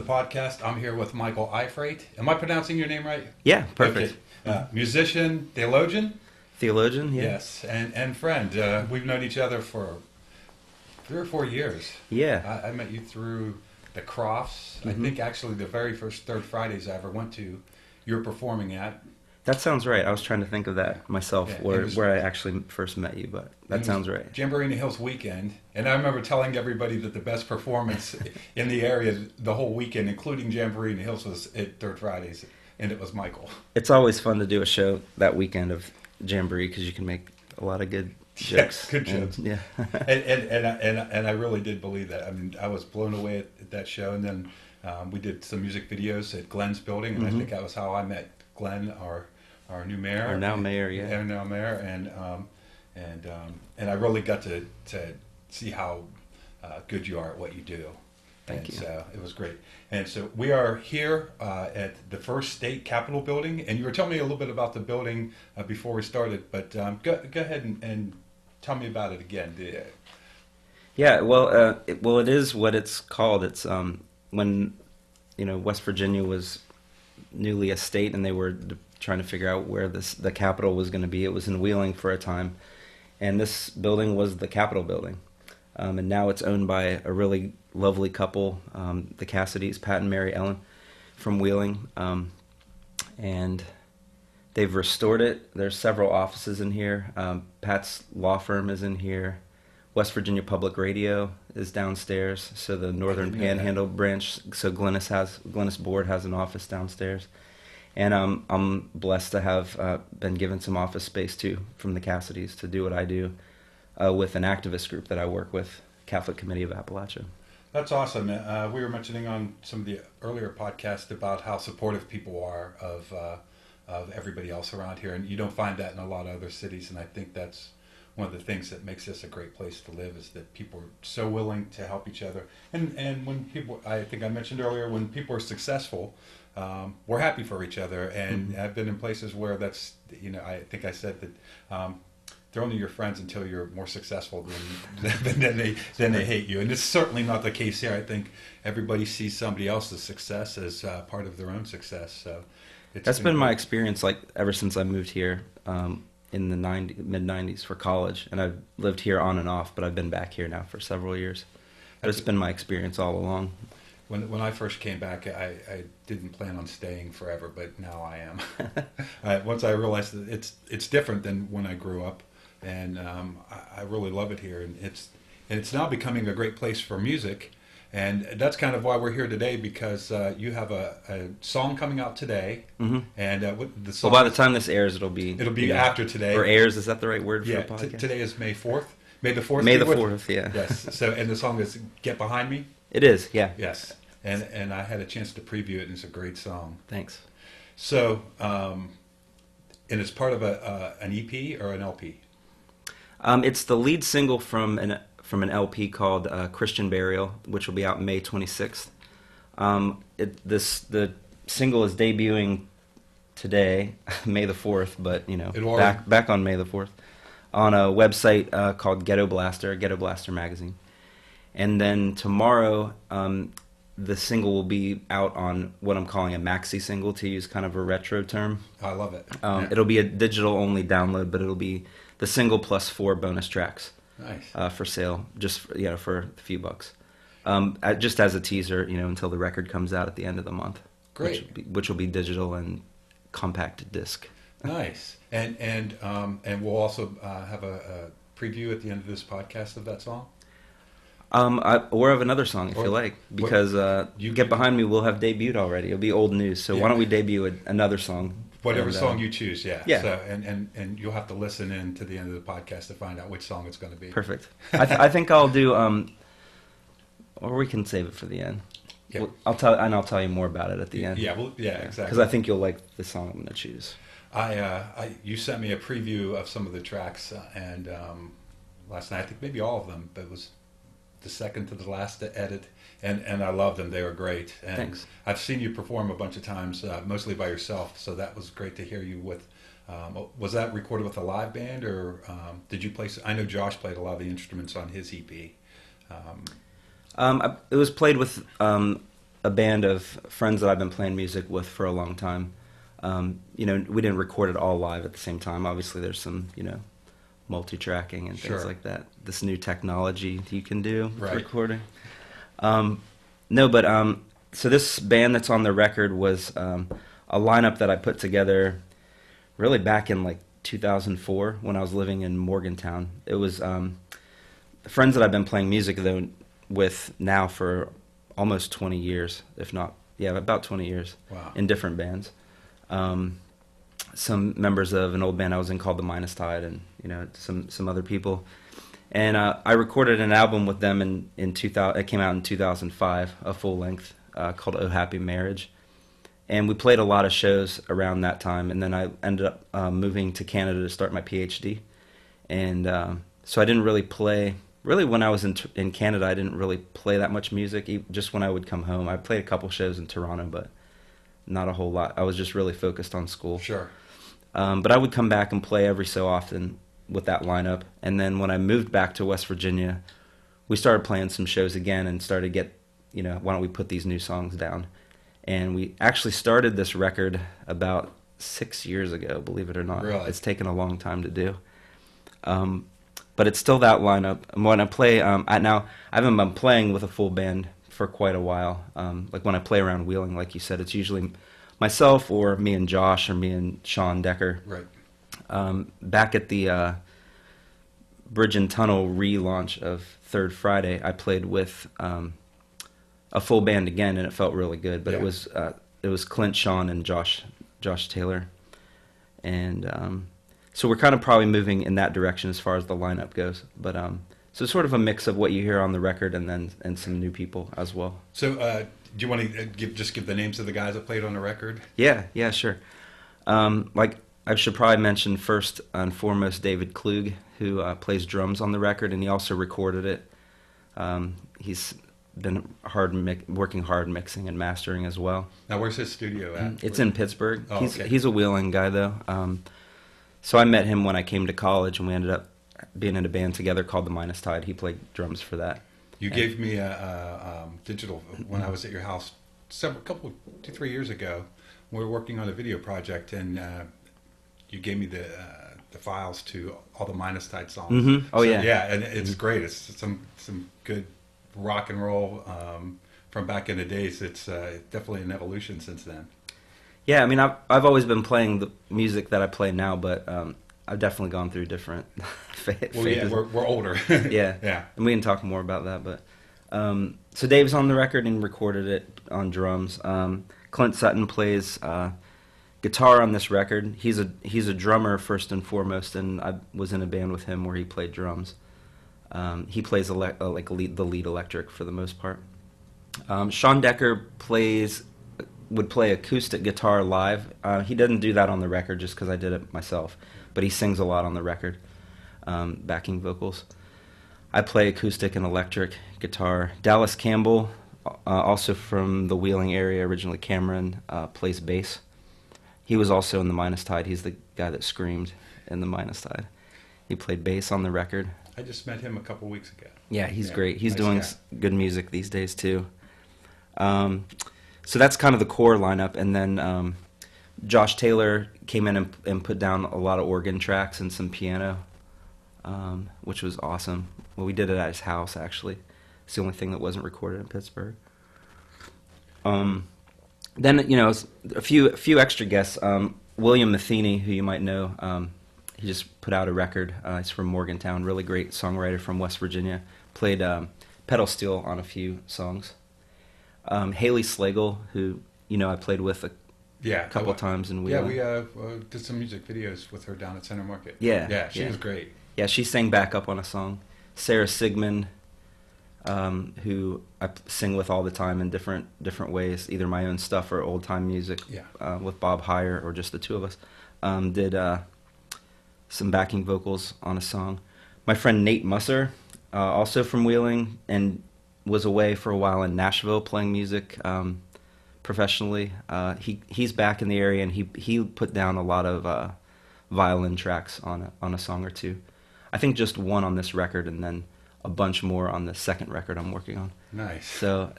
podcast. I'm here with Michael Iafrate. Am I pronouncing your name right? Yeah, perfect. Okay. Musician, theologian? Theologian, yeah. Yes, and friend. We've known each other for 3 or 4 years. Yeah. I met you through the Crofts. I think actually the very first Third Fridays I ever went to, you were performing at. That sounds right. I was trying to think of that myself, Yeah, where I actually first met you, but that sounds right. Jamboree in the Hills weekend, and I remember telling everybody that the best performance in the area the whole weekend, including Jamboree in the Hills, was at Third Fridays, and it was Michael. It's always fun to do a show that weekend of Jamboree because you can make a lot of good jokes. Yeah, good jokes. Yeah. and I really did believe that. I mean, I was blown away at that show, and then we did some music videos at Glenn's building, and I think that was how I met Glenn, our new mayor, Our now mayor, yeah. and now mayor, and I really got to see how good you are at what you do. Thank you. So it was great. And so we are here at the First State Capitol building, and you were telling me a little bit about the building before we started, but go ahead and tell me about it again. Yeah, well, it is what it's called. It's when West Virginia was newly a state, and they were trying to figure out where the Capitol was going to be. It was in Wheeling for a time, and this building was the Capitol building. And now it's owned by a really lovely couple, the Cassidys, Pat and Mary Ellen, from Wheeling, and they've restored it. There's several offices in here. Pat's law firm is in here. West Virginia Public Radio is downstairs, so the Northern Panhandle branch, so Glennis Board has an office downstairs. And I'm blessed to have been given some office space too from the Cassidys to do what I do with an activist group that I work with, Catholic Committee of Appalachia. That's awesome. We were mentioning on some of the earlier podcasts about how supportive people are of everybody else around here, and you don't find that in a lot of other cities. And I think that's one of the things that makes this a great place to live, is that people are so willing to help each other. And when people, I think I mentioned earlier, when people are successful, we're happy for each other. And I've been in places where that's, I think I said that they're only your friends until you're more successful than they hate you. And it's certainly not the case here. I think everybody sees somebody else's success as part of their own success. So that's been my experience, like ever since I moved here in the mid-90s for college. And I've lived here on and off, but I've been back here now for several years. That's been my experience all along. When I first came back, I didn't plan on staying forever, but now I am. Once I realized that it's different than when I grew up, and I really love it here, and it's now becoming a great place for music, and that's kind of why we're here today, because you have a song coming out today, and the song. Well, by the time this airs, it'll be after today. Or airs, is that the right word for a podcast? Today is May 4th. May the 4th. May the 4th, yeah. Yes. So, and the song is "Get Behind Me." It is, yeah. Yes. And I had a chance to preview it, and it's a great song. Thanks. So, and it's part of an EP or an LP? It's the lead single from an LP called Christian Burial, which will be out May 26th. The single is debuting today, May the 4th, but back on May the 4th, on a website called Ghetto Blaster magazine. And then tomorrow, the single will be out on what I'm calling a maxi single, to use kind of a retro term. I love it. It'll be a digital-only download, but it'll be the single plus 4 bonus tracks. Nice. For sale, just for a few bucks. Just as a teaser, until the record comes out at the end of the month. Great. Which will be digital and compact disc. Nice. And we'll also have a preview at the end of this podcast of that song. Or of another song if you like, because Get Behind Me will have debuted already. It'll be old news, so why don't we debut another song? Whatever song you choose, yeah. Yeah. So, and you'll have to listen in to the end of the podcast to find out which song it's going to be. Perfect. I think I'll do, or we can save it for the end. Yeah. I'll tell you more about it at the end. Yeah, exactly. Because I think you'll like the song I'm going to choose. You sent me a preview of some of the tracks, and last night, I think maybe all of them, but it was the second to the last to edit, and I loved them. They were great. And thanks. I've seen you perform a bunch of times, mostly by yourself, so that was great to hear you with. Was that recorded with a live band, or did you play? I know Josh played a lot of the instruments on his EP. It was played with a band of friends that I've been playing music with for a long time. We didn't record it all live at the same time. Obviously, there's some, multi-tracking and things like that. This new technology you can do with recording. So this band that's on the record was a lineup that I put together really back in like 2004 when I was living in Morgantown. It was friends that I've been playing music with now for almost 20 years, if not, about 20 years. Wow. In different bands. Some members of an old band I was in called the Minus Tide, and some other people. And I recorded an album with them in 2000. It came out in 2005, a full length called "Oh Happy Marriage," and we played a lot of shows around that time. And then I ended up moving to Canada to start my PhD, and so I didn't really play. Really, when I was in Canada, I didn't really play that much music. Just when I would come home, I played a couple shows in Toronto, but not a whole lot. I was just really focused on school. Sure. But I would come back and play every so often with that lineup. And then when I moved back to West Virginia, we started playing some shows again and started why don't we put these new songs down? And we actually started this record about 6 years ago, believe it or not. Really? It's taken a long time to do. But it's still that lineup. And when I play, now I haven't been playing with a full band for quite a while. Like when I play around Wheeling, like you said, it's usually myself or me and Josh or me and Sean Decker. Right. Back at the Bridge and Tunnel relaunch of Third Friday, I played with a full band again, and it felt really good. But it was Clint, Sean, and Josh Taylor, and so we're kind of probably moving in that direction as far as the lineup goes. But so it's sort of a mix of what you hear on the record and some new people as well. So do you want to give the names of the guys that played on the record? Yeah, sure. Like I should probably mention first and foremost David Klug, who plays drums on the record, and he also recorded it. He's been working hard mixing and mastering as well. Now, where's his studio at? It's in Pittsburgh. Oh, He's a Wheeling guy, though. So I met him when I came to college, and we ended up being in a band together called the Minus Tide. He played drums for that. You gave me a digital when I was at your house 2-3 years ago. We were working on a video project, and you gave me the files to all the Minus Tide songs. Mm-hmm. Oh, yeah. Yeah, and it's great. It's some good rock and roll from back in the days. It's definitely an evolution since then. Yeah, I mean, I've always been playing the music that I play now, but I've definitely gone through different phases. Well, yeah, we're older. Yeah, and we can talk more about that. But so Dave's on the record and recorded it on drums. Clint Sutton plays guitar on this record. He's a drummer first and foremost, and I was in a band with him where he played drums. He plays the lead electric for the most part. Sean Decker would play acoustic guitar live. He doesn't do that on the record just because I did it myself, but he sings a lot on the record, backing vocals. I play acoustic and electric guitar. Dallas Campbell, also from the Wheeling area, originally Cameron, plays bass. He was also in the Minus Tide. He's the guy that screamed in the Minus Tide. He played bass on the record. I just met him a couple weeks ago. Yeah, he's great. He's doing good music these days too. So that's kind of the core lineup, and then Josh Taylor came in and put down a lot of organ tracks and some piano, which was awesome. Well, we did it at his house, actually. It's the only thing that wasn't recorded in Pittsburgh. Then, a few extra guests. William Matheny, who you might know, he just put out a record. He's from Morgantown, really great songwriter from West Virginia. Played pedal steel on a few songs. Haley Slagle, who I played with a couple times in Wheeling. Yeah, we did some music videos with her down at Center Market. Yeah, she was great. Yeah, she sang backup on a song. Sarah Sigmund, who I sing with all the time in different ways, either my own stuff or old time music. With Bob Heyer or just the two of us. Did some backing vocals on a song. My friend Nate Musser, also from Wheeling, and was away for a while in Nashville playing music professionally. He's back in the area, and he put down a lot of violin tracks on a song or two. I think just one on this record, and then a bunch more on the second record I'm working on. Nice. So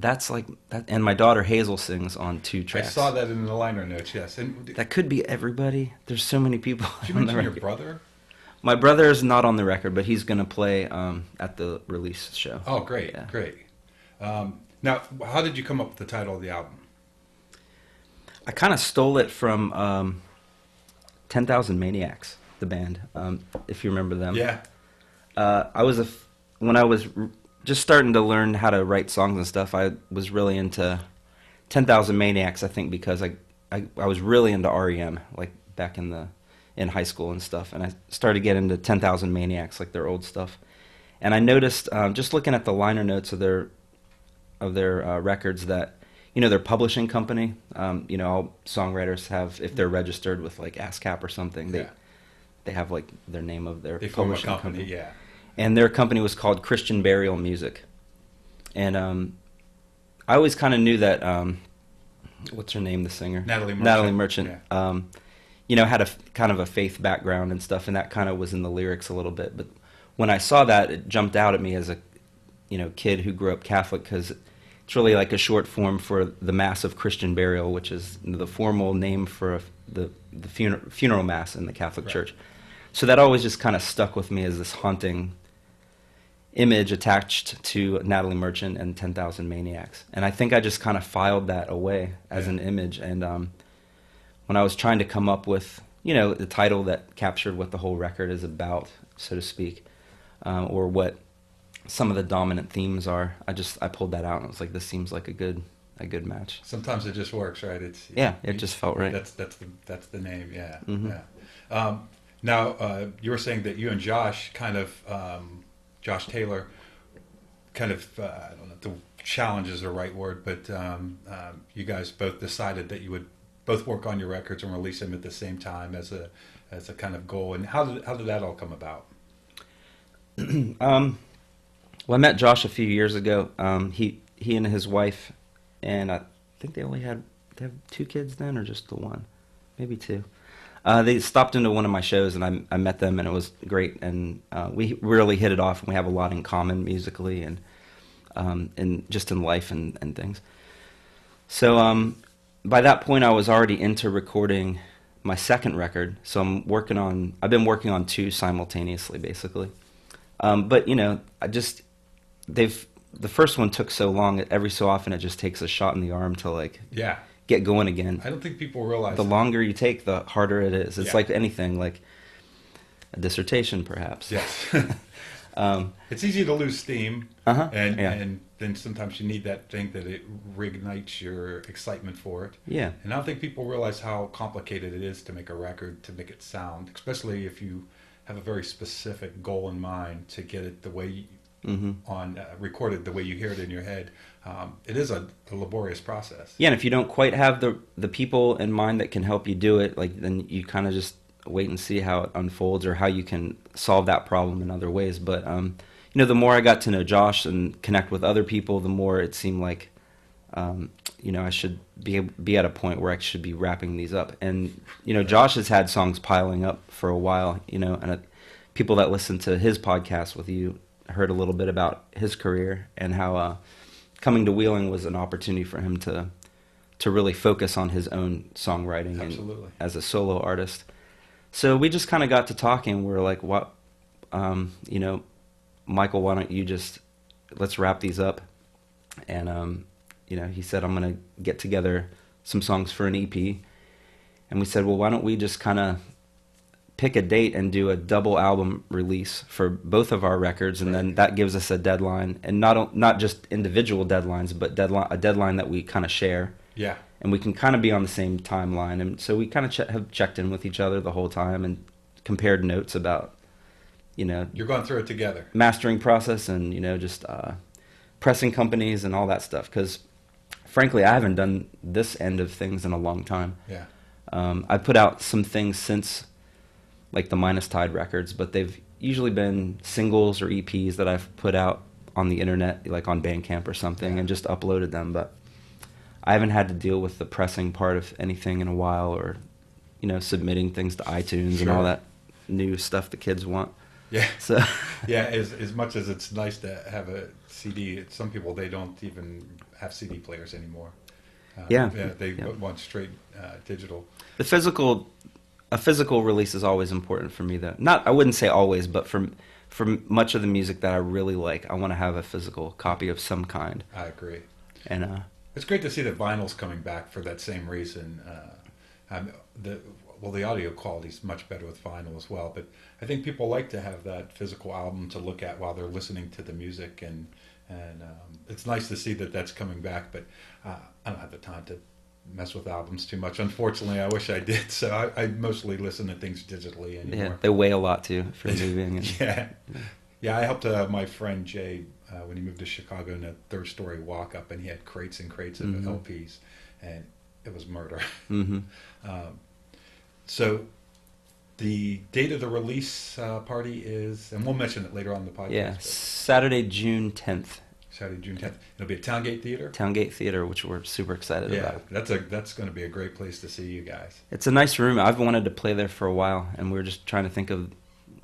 That's like that, and my daughter Hazel sings on 2 tracks. I saw that in the liner notes. Yes, and That could be everybody. There's so many people. did you on the mention your record. brother? My brother is not on the record, but he's going to play at the release show. Oh, great, Yeah. great. Now, how did you come up with the title of the album? I kind of stole it from 10,000 Maniacs, the band, if you remember them. Yeah. When I was just starting to learn how to write songs and stuff, I was really into 10,000 Maniacs, I think, because I was really into REM, like back in high school and stuff, and I started getting into 10,000 Maniacs, like their old stuff. And I noticed, just looking at the liner notes of their records, that their publishing company, all songwriters have, if they're registered with like ASCAP or something, they have like their name of their They form a publishing company, yeah. And their company was called Christian Burial Music. And I always kind of knew that, what's her name, the singer? Natalie Merchant. Natalie Merchant. Yeah. Had a kind of a faith background and stuff, and that kind of was in the lyrics a little bit. But when I saw that, it jumped out at me as a kid who grew up Catholic, because it's really like a short form for the Mass of Christian Burial, which is the formal name for the funeral mass in the Catholic Church. So that always just kind of stuck with me as this haunting image attached to Natalie Merchant and 10,000 Maniacs. And I think I just kind of filed that away as an image. And when I was trying to come up with, the title that captured what the whole record is about, so to speak, or what some of the dominant themes are, I pulled that out and I was like, this seems like a good match. Sometimes it just works, right? It just felt right. That's the name, yeah. Mm-hmm. Yeah. Now, you were saying that you and Josh Josh Taylor kind of, I don't know if the challenge is the right word, but you guys both decided that you would both work on your records and release them at the same time as a kind of goal. And how did that all come about? Well, I met Josh a few years ago. He and his wife, and I think they have 2 kids then, or just the one, maybe 2. They stopped into one of my shows, and I met them, and it was great. And we really hit it off, and we have a lot in common musically and just in life and things. So by that point, I was already into recording my second record. So I've been working on 2 simultaneously, basically. But the first one took so long. Every so often, it just takes a shot in the arm to get going again. I don't think people realize the longer you take, the harder it is. It's Yeah. like anything, like a dissertation, perhaps. Yes. It's easy to lose steam, and then sometimes you need that thing that it reignites your excitement for it. Yeah. And I don't think people realize how complicated it is to make a record, to make it sound, especially if you have a very specific goal in mind to get it the way recorded the way you hear it in your head. It is a laborious process. Yeah, and if you don't quite have the people in mind that can help you do it, then you kind of just wait and see how it unfolds or how you can solve that problem in other ways. But the more I got to know Josh and connect with other people, the more it seemed like I should be at a point where I should be wrapping these up. And Josh has had songs piling up for a while. And people that listen to his podcast with you heard a little bit about his career and how coming to Wheeling was an opportunity for him to really focus on his own songwriting and as a solo artist. So we just kind of got to talking. We were like, what, Michael, why don't you let's wrap these up. And, he said, I'm going to get together some songs for an EP. And we said, well, why don't we just kind of pick a date and do a double album release for both of our records, and then that gives us a deadline, and not just individual deadlines, but a deadline that we kind of share. Yeah. And we can kind of be on the same timeline, and so we kind of have checked in with each other the whole time and compared notes about, you're going through it together, mastering process and just pressing companies and all that stuff. Because frankly, I haven't done this end of things in a long time. Yeah. I've put out some things since, like the Minus Tide records, but they've usually been singles or EPs that I've put out on the internet, like on Bandcamp or something, and just uploaded them. But I haven't had to deal with the pressing part of anything in a while, or submitting things to iTunes and all that new stuff the kids want. Yeah. So Yeah, as much as it's nice to have a CD, some people, they don't even have CD players anymore. yeah, They yeah. want straight digital. The a physical release is always important for me, though. Not, I wouldn't say always, but for much of the music that I really like, I want to have a physical copy of some kind. I agree. And It's great to see that vinyl's coming back for that same reason. The audio quality is much better with vinyl as well, but I think people like to have that physical album to look at while they're listening to the music, and it's nice to see that that's coming back. But I don't have the time to mess with albums too much. Unfortunately, I wish I did. So I mostly listen to things digitally anymore. yeah, they weigh a lot too for moving. And, Yeah. Yeah, I helped my friend Jay when he moved to Chicago in a third-story walk-up, and he had crates and crates of LPs, and it was murder. Mm-hmm. So the date of the release party is, and we'll mention it later on in the podcast. Yeah, Saturday, June 10th. Saturday, June 10th. It'll be at Towngate Theatre. Towngate Theatre, which we're super excited about. That's going to be a great place to see you guys. It's a nice room. I've wanted to play there for a while, and we were just trying to think of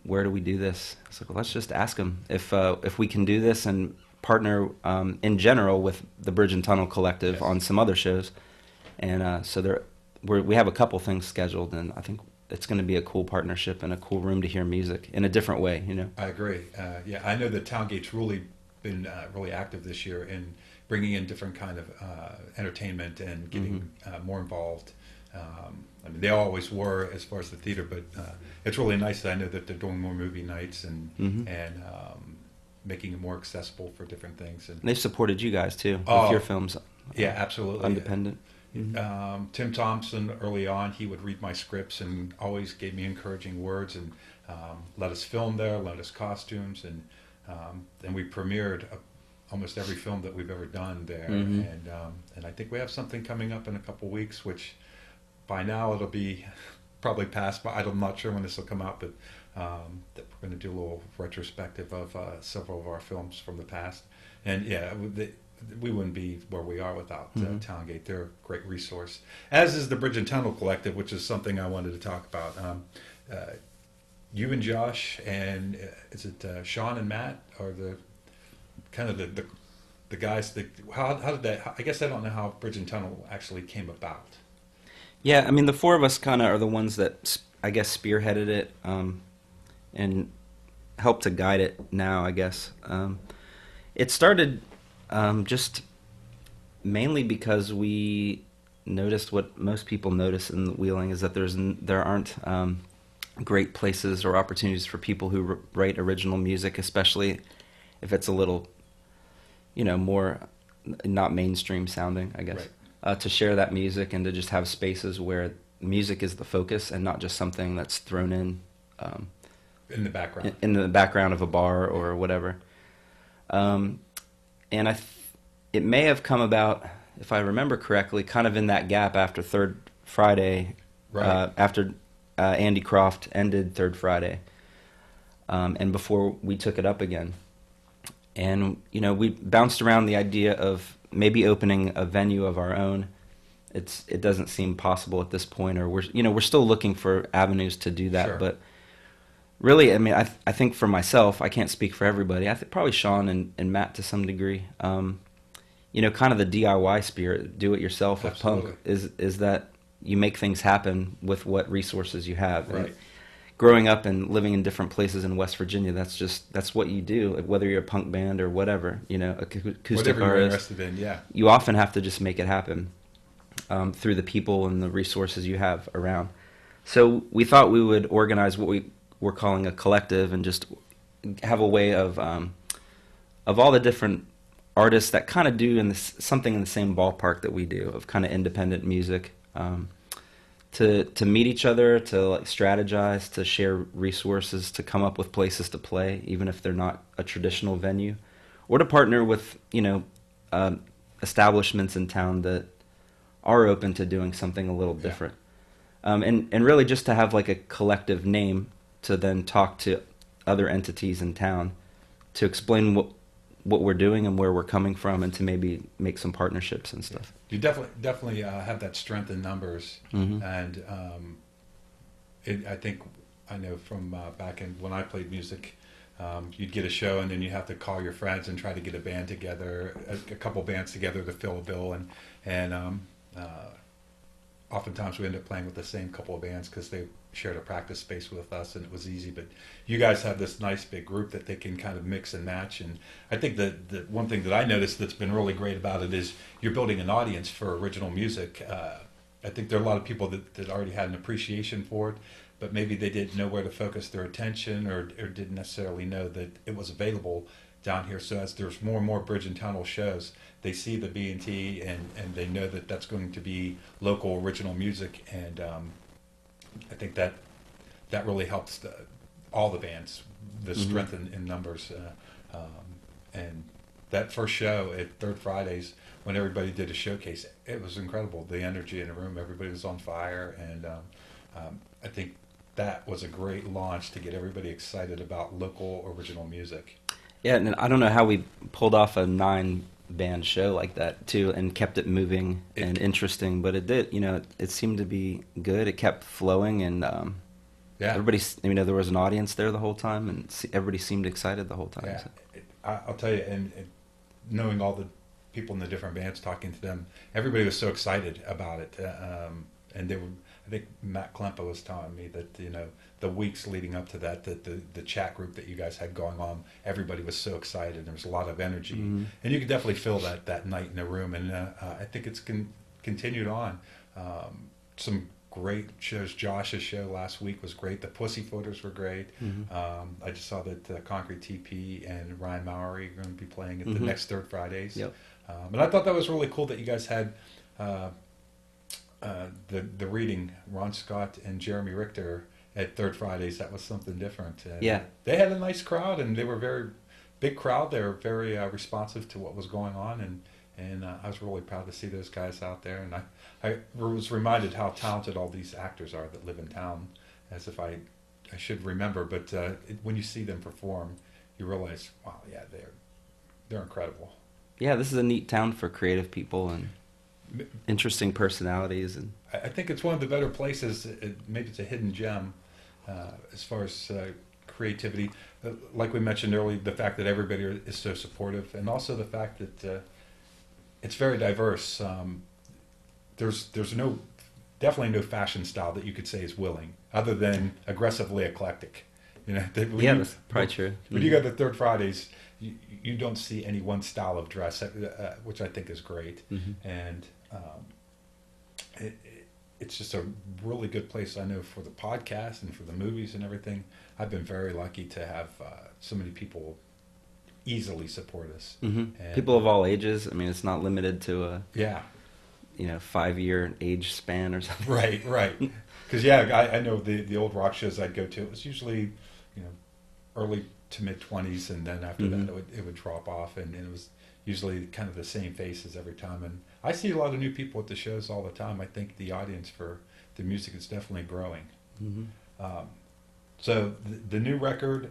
where do we do this. It's like, well, let's just ask them if we can do this and partner in general with the Bridge and Tunnel Collective on some other shows. And so we have a couple things scheduled, and I think it's going to be a cool partnership and a cool room to hear music in a different way, you know. I agree. Yeah, I know that Towngate's really been really active this year in bringing in different kind of entertainment and getting more involved. I mean, they always were as far as the theater, but it's really nice that I know that they're doing more movie nights and making it more accessible for different things. And they've supported you guys too with your films. Yeah, absolutely. Independent. Tim Thompson, early on, he would read my scripts and always gave me encouraging words and let us film there, let us costumes, and we premiered almost every film that we've ever done there. And I think we have something coming up in a couple weeks, which by now it'll be probably past, but I'm not sure when this will come out, but that we're going to do a little retrospective of several of our films from the past. And yeah, we wouldn't be where we are without Towngate. They're a great resource, as is the Bridge and Tunnel Collective, which is something I wanted to talk about. You and Josh, and is it Sean and Matt, are the kind of the guys that, how did that, I guess I don't know how Bridge and Tunnel actually came about. Yeah, I mean, the four of us kind of are the ones that, I guess, spearheaded it and helped to guide it now, I guess. It started just mainly because we noticed what most people notice in Wheeling is that there aren't great places or opportunities for people who write original music, especially if it's a little, more not mainstream sounding, I guess. Right. To share that music and to just have spaces where music is the focus and not just something that's thrown in the background. In the background of a bar or whatever. And it may have come about, if I remember correctly, kind of in that gap after Third Friday, right. After Andy Croft ended Third Friday, and before we took it up again. And, we bounced around the idea of maybe opening a venue of our own. It doesn't seem possible at this point, or we're still looking for avenues to do that. Sure. But really, I mean, I think for myself, I can't speak for everybody. I think probably Sean and Matt to some degree. Kind of the DIY spirit, do it yourself with punk, is that you make things happen with what resources you have. Right. And growing up and living in different places in West Virginia, that's what you do. Whether you're a punk band or whatever, acoustic whatever you're artist, interested in, yeah. You often have to just make it happen through the people and the resources you have around. So we thought we would organize what we're calling a collective and just have a way of all the different artists that kind of do something in the same ballpark that we do, of kind of independent music, to meet each other, to strategize, to share resources, to come up with places to play, even if they're not a traditional venue, or to partner with establishments in town that are open to doing something a little different, and really just to have like a collective name to then talk to other entities in town to explain what we're doing and where we're coming from, and to maybe make some partnerships and stuff. You definitely have that strength in numbers, and I think I know from back in when I played music, you'd get a show and then you have to call your friends and try to get a band together, a couple bands together to fill a bill, and oftentimes we end up playing with the same couple of bands because they shared a practice space with us and it was easy. But you guys have this nice big group that they can kind of mix and match. And I think that the one thing that I noticed that's been really great about it is you're building an audience for original music. I think there are a lot of people that already had an appreciation for it, but maybe they didn't know where to focus their attention or didn't necessarily know that it was available down here. So as there's more and more bridge and tunnel shows, they see the B&T and they know that that's going to be local original music. And I think that really helps all the bands, the strength in numbers. And that first show at Third Fridays, when everybody did a showcase, it was incredible. The energy in the room, everybody was on fire. And I think that was a great launch to get everybody excited about local original music. Yeah, and I don't know how we pulled off a 9-band show like that too, and kept it moving and interesting. But it did, it seemed to be good. It kept flowing, and everybody, there was an audience there the whole time, and everybody seemed excited the whole time. Yeah, so. I'll tell you, and knowing all the people in the different bands, talking to them, everybody was so excited about it, and they were. I think Matt Klempa was telling me that the weeks leading up to that the chat group that you guys had going on, everybody was so excited. There was a lot of energy, and you could definitely feel that night in the room. And I think it's continued on. Some great shows. Josh's show last week was great. The Pussyfooters were great. I just saw that Concrete TP and Ryan Mowry are going to be playing at the next Third Fridays. Yep. And I thought that was really cool that you guys had. The reading, Ron Scott and Jeremy Richter at Third Fridays, that was something different. And yeah. They had a nice crowd, and they were very big crowd. They were very responsive to what was going on, and I was really proud to see those guys out there. And I was reminded how talented all these actors are that live in town, as if I should remember. But when you see them perform, you realize, wow, yeah, they're incredible. Yeah, this is a neat town for creative people and interesting personalities, and I think it's one of the better places. Maybe it's a hidden gem as far as creativity. Like we mentioned earlier, the fact that everybody is so supportive, and also the fact that it's very diverse. There's definitely no fashion style that you could say is willing, other than aggressively eclectic. That's probably true. When you go to Third Fridays, you don't see any one style of dress, which I think is great. And it's just a really good place. I know for the podcast and for the movies and everything, I've been very lucky to have so many people easily support us. And people of all ages. I mean, it's not limited to a 5-year age span or something. Right. Because I know the old rock shows I'd go to, it was usually early to mid-20s, and then after that it would drop off, and it was usually kind of the same faces every time. And I see a lot of new people at the shows all the time. I think the audience for the music is definitely growing. So the new record,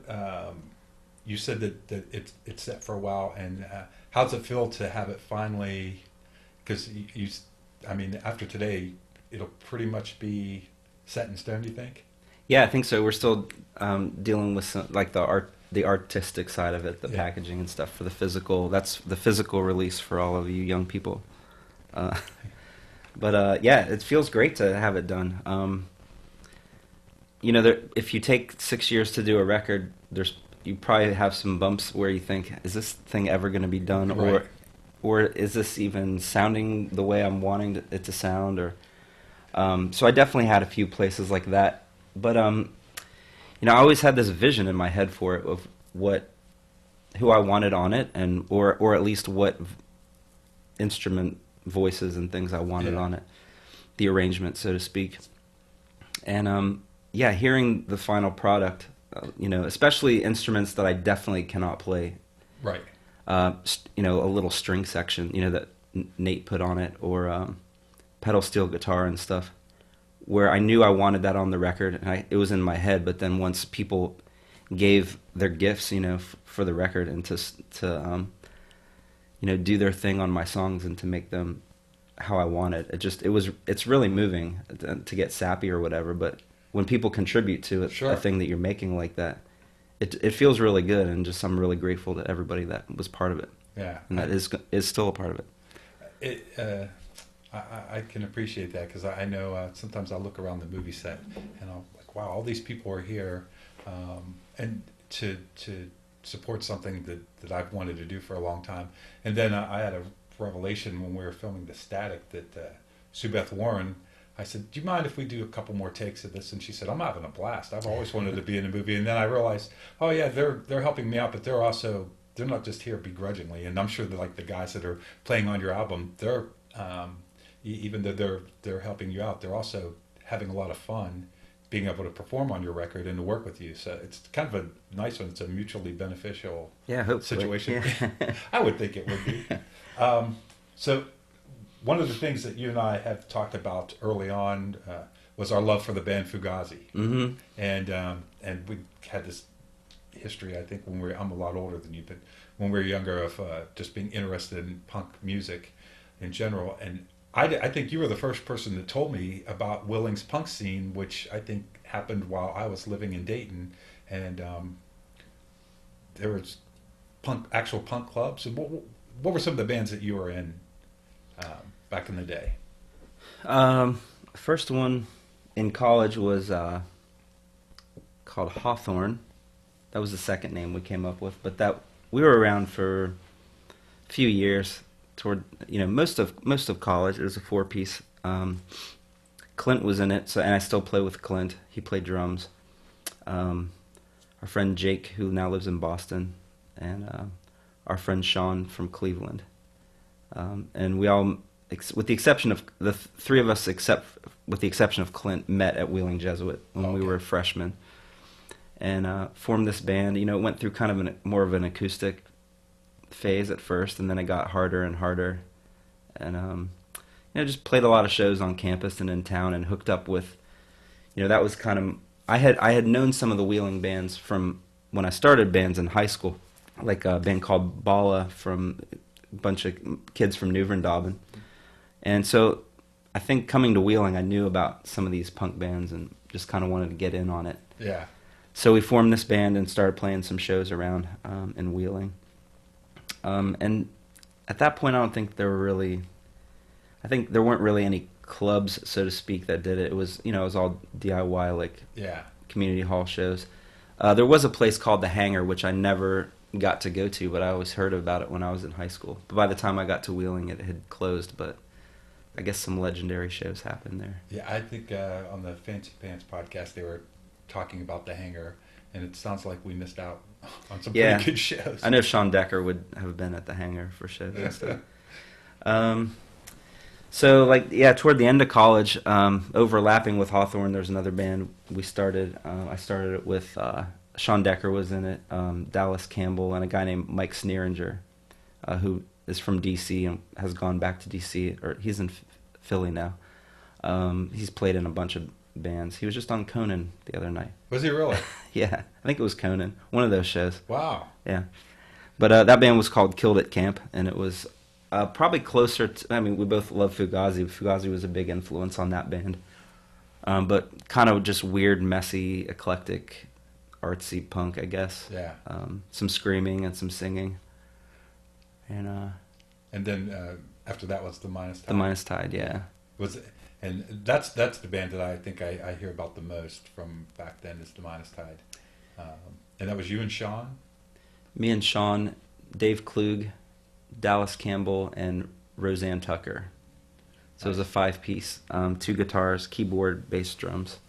you said that it's set for a while, and how does it feel to have it finally? Because after today, it'll pretty much be set in stone. Do you think? Yeah, I think so. We're still dealing with some, like the artistic side of it, the packaging and stuff for the physical. That's the physical release for all of you young people. But it feels great to have it done. If you take 6 years to do a record, you probably have some bumps where you think, is this thing ever going to be done, right, or is this even sounding the way I'm wanting it to sound? Or so I definitely had a few places like that. But I always had this vision in my head for it of who I wanted on it, and or at least what instrument voices and things I wanted on it, the arrangement, so to speak. And hearing the final product, especially instruments that I definitely cannot play. Right. A little string section, that Nate put on it, or pedal steel guitar and stuff, where I knew I wanted that on the record, and it was in my head. But then once people gave their gifts, for the record, and to do their thing on my songs and to make them how I wanted, it's really moving to get sappy or whatever. But when people contribute to it, Sure. a thing that you're making like that, it feels really good, and just I'm really grateful to everybody that was part of it. Yeah. And that is still a part of it. I can appreciate that, because I know sometimes I look around the movie set and I'm like, wow, all these people are here, and to support something that I've wanted to do for a long time. And then I had a revelation when we were filming The Static that Sue Beth Warren, I said, do you mind if we do a couple more takes of this? And she said, I'm having a blast. I've always wanted to be in a movie. And then I realized, oh yeah, they're helping me out, but they're not just here begrudgingly. And I'm sure that, like, the guys that are playing on your album, they're even though they're helping you out, they're also having a lot of fun being able to perform on your record and to work with you. So it's kind of a nice one. It's a mutually beneficial situation. Yeah. I would think it would be. So one of the things that you and I have talked about early on was our love for the band Fugazi. Mm-hmm. And we had this history, I think, I'm a lot older than you, but when we were younger, of just being interested in punk music in general. And I think you were the first person that told me about Willing's punk scene, which I think happened while I was living in Dayton. And there was actual punk clubs. And what were some of the bands that you were in back in the day? First one in college was called Hawthorne. That was the second name we came up with, but that we were around for a few years. Toward most of college, it was a 4-piece. Clint was in it, and I still play with Clint. He played drums. Our friend Jake, who now lives in Boston, and our friend Sean from Cleveland. And we all, with the exception of the three of us, with the exception of Clint, met at Wheeling Jesuit when we were freshmen, and formed this band. It went through kind of more of an acoustic phase at first, and then it got harder and harder, and just played a lot of shows on campus and in town, and hooked up with, that was kind of, I had known some of the Wheeling bands from when I started bands in high school, like a band called Bala from a bunch of kids from New Vrindavan. And so I think coming to Wheeling, I knew about some of these punk bands and just kind of wanted to get in on it. Yeah. So we formed this band and started playing some shows around in Wheeling. And at that point, I don't think there weren't really any clubs, so to speak, that did it. It was, it was all DIY, like community hall shows. There was a place called The Hangar, which I never got to go to, but I always heard about it when I was in high school. But by the time I got to Wheeling, it had closed, but I guess some legendary shows happened there. Yeah, I think on the Fancy Pants podcast, they were talking about The Hangar, and it sounds like we missed out on some pretty good shows. I know Sean Decker would have been at The Hangar for shows and stuff. So, toward the end of college, overlapping with Hawthorne, there's another band we started. I started it with Sean Decker was in it, Dallas Campbell, and a guy named Mike Sneeringer, who is from D.C. and has gone back to D.C., or he's in Philly now. He's played in a bunch of bands. He was just on Conan the other night. Was he really? Yeah, I think it was Conan, one of those shows. Wow. Yeah. But that band was called Killed at Camp, and it was probably closer to, we both love Fugazi. Fugazi was a big influence on that band. But kind of just weird, messy, eclectic, artsy punk, I guess. Yeah. Some screaming and some singing. And then after that was The Minus Tide. The Minus Tide, yeah. And that's the band that I think I hear about the most from back then, is The Minus Tide. And that was you and Sean? Me and Sean, Dave Klug, Dallas Campbell, and Roseanne Tucker. So It was a 5-piece, 2 guitars, keyboard, bass, drums.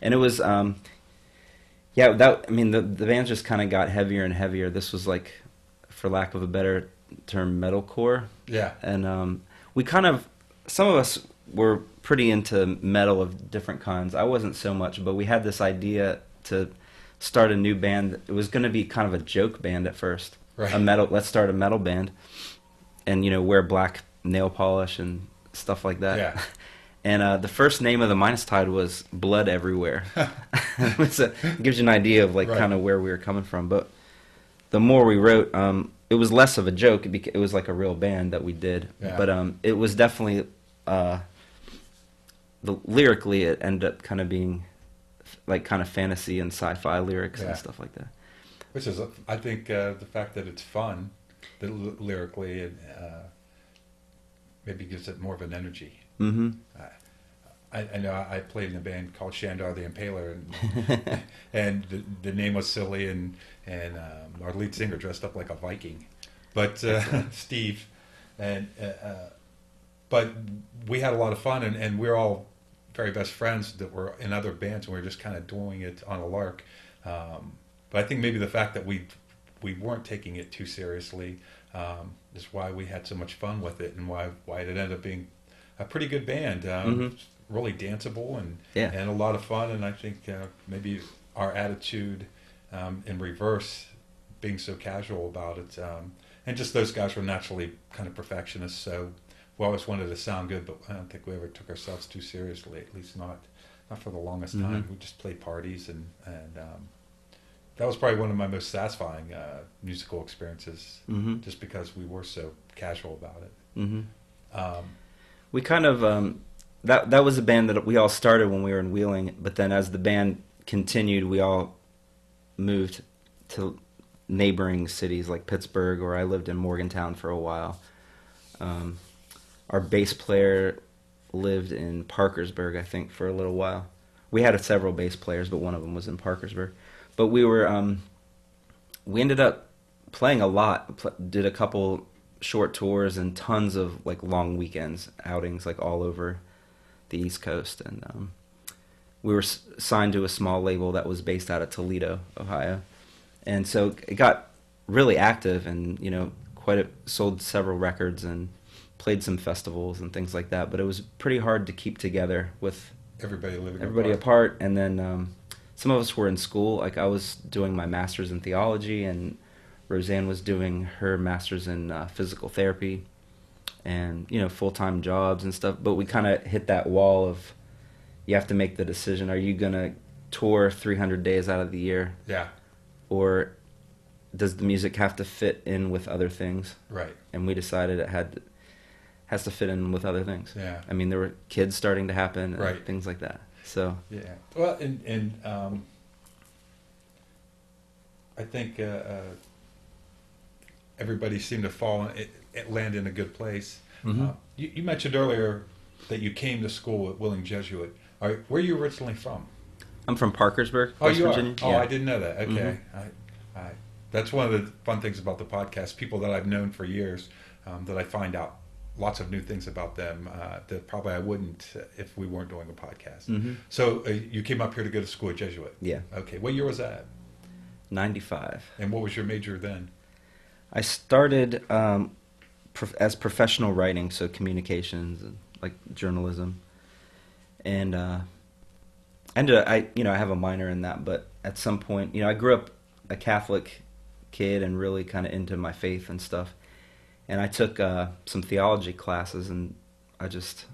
And it was, the band just kind of got heavier and heavier. This was like, for lack of a better term, metalcore. Yeah. And we kind of, some of us were pretty into metal of different kinds. I wasn't so much, but we had this idea to start a new band. It was going to be kind of a joke band at first. Right. Let's start a metal band, and wear black nail polish and stuff like that. Yeah. And the first name of The Minus Tide was Blood Everywhere. It gives you an idea of kind of where we were coming from. But the more we wrote, it was less of a joke. It was like a real band that we did. Yeah. But it was definitely lyrically, it ended up kind of being like kind of fantasy and sci-fi lyrics Yeah. and stuff like that. Which is, I think, the fact that it's fun, that lyrically, and maybe gives it more of an energy. Mm-hmm. I know I played in a band called Shandar the Impaler, and and the name was silly, and our lead singer dressed up like a Viking, but Steve, and but we had a lot of fun, and we're all very best friends that were in other bands, and we were just kind of doing it on a lark. But I think maybe the fact that we weren't taking it too seriously is why we had so much fun with it, and why it ended up being a pretty good band. Really danceable and a lot of fun. And I think maybe our attitude in reverse, being so casual about it, and just those guys were naturally kind of perfectionists, so we always wanted to sound good, but I don't think we ever took ourselves too seriously, at least not for the longest time. We just played parties, and that was probably one of my most satisfying musical experiences, just because we were so casual about it. We kind of that was a band that we all started when we were in Wheeling, but then as the band continued, we all moved to neighboring cities like Pittsburgh, or I lived in Morgantown for a while. Our bass player lived in Parkersburg, I think, for a little while. We had several bass players, but one of them was in Parkersburg. But we ended up playing a lot, did a couple short tours and tons of like long weekends outings, like all over the East Coast. And we were signed to a small label that was based out of Toledo, Ohio. And so it got really active, and sold several records and played some festivals and things like that. But it was pretty hard to keep together with everybody apart. And then some of us were in school. Like I was doing my master's in theology, and Roseanne was doing her master's in physical therapy, and full-time jobs and stuff. But we kind of hit that wall of, you have to make the decision: are you gonna tour 300 days out of the year? Yeah. Or does the music have to fit in with other things? Right. And we decided it has to fit in with other things. Yeah. I mean, there were kids starting to happen, and right. things like that. So yeah. Well, and I think everybody seemed to land in a good place. You mentioned earlier that you came to school at Wheeling Jesuit. Where are you originally from? I'm from Parkersburg, West Virginia. Oh, I didn't know that. Okay. That's one of the fun things about the podcast. People that I've known for years, that I find out lots of new things about them that probably I wouldn't if we weren't doing a podcast. So you came up here to go to school at Jesuit? Yeah. Okay. What year was that? 95. And what was your major then? I started as professional writing, so communications and like journalism, and I have a minor in that. But at some point, I grew up a Catholic kid and really kind of into my faith and stuff. And I took some theology classes, and I just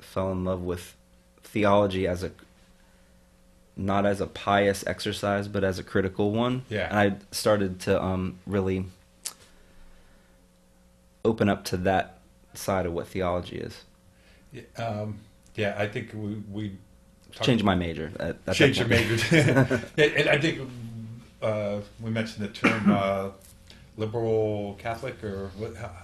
fell in love with theology not as a pious exercise, but as a critical one. Yeah. And I started to really open up to that side of what theology is. Yeah, I think we changed my major. Changed your major. And I think we mentioned the term liberal Catholic, or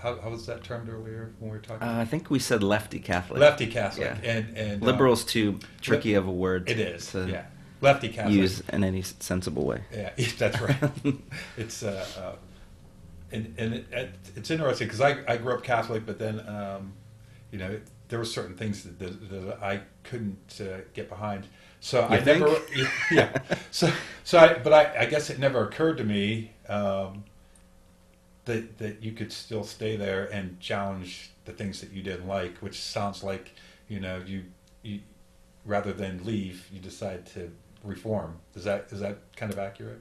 how was that termed earlier when we were talking? I think we said lefty Catholic. Lefty Catholic, yeah. and liberal's too tricky of a word. It is. Yeah, lefty Catholic. Use in any sensible way. Yeah, that's right. It's it's interesting because I grew up Catholic, but then there were certain things that I couldn't get behind. So I never, yeah. But I guess it never occurred to me that you could still stay there and challenge the things that you didn't like, which sounds like you rather than leave, you decide to reform. Is that kind of accurate?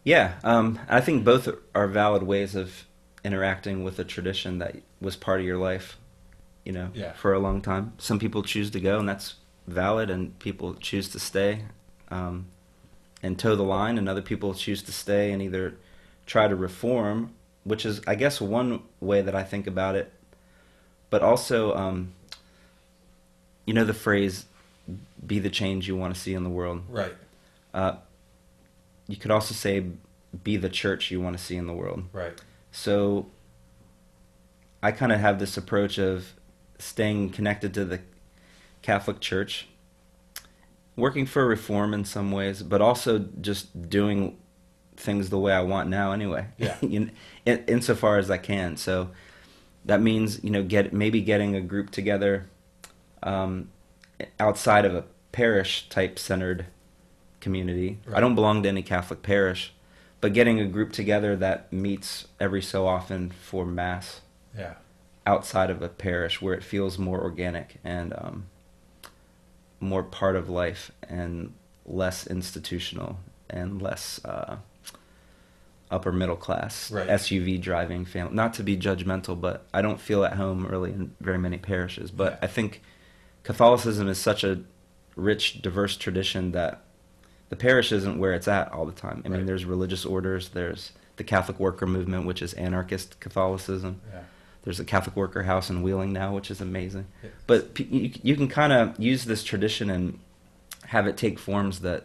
Yeah, I think both are valid ways of interacting with a tradition that was part of your life, for a long time. Some people choose to go, and that's valid, and people choose to stay and toe the line, and other people choose to stay and either try to reform, which is, I guess, one way that I think about it, but also, the phrase, be the change you want to see in the world. Right. You could also say be the church you want to see in the world. Right. So I kind of have this approach of staying connected to the Catholic Church, working for reform in some ways, but also just doing things the way I want now anyway. Yeah. Insofar as I can. So that means, maybe getting a group together outside of a parish type centered community. Right. I don't belong to any Catholic parish, but getting a group together that meets every so often for Mass. Yeah. Outside of a parish where it feels more organic and more part of life and less institutional and less upper middle class, right. SUV driving family. Not to be judgmental, but I don't feel at home really in very many parishes. But yeah. I think Catholicism is such a rich, diverse tradition that the parish isn't where it's at all the time. I mean, there's religious orders, there's the Catholic worker movement, which is anarchist Catholicism. Yeah. There's a Catholic worker house in Wheeling now, which is amazing. Yeah. But you can kind of use this tradition and have it take forms that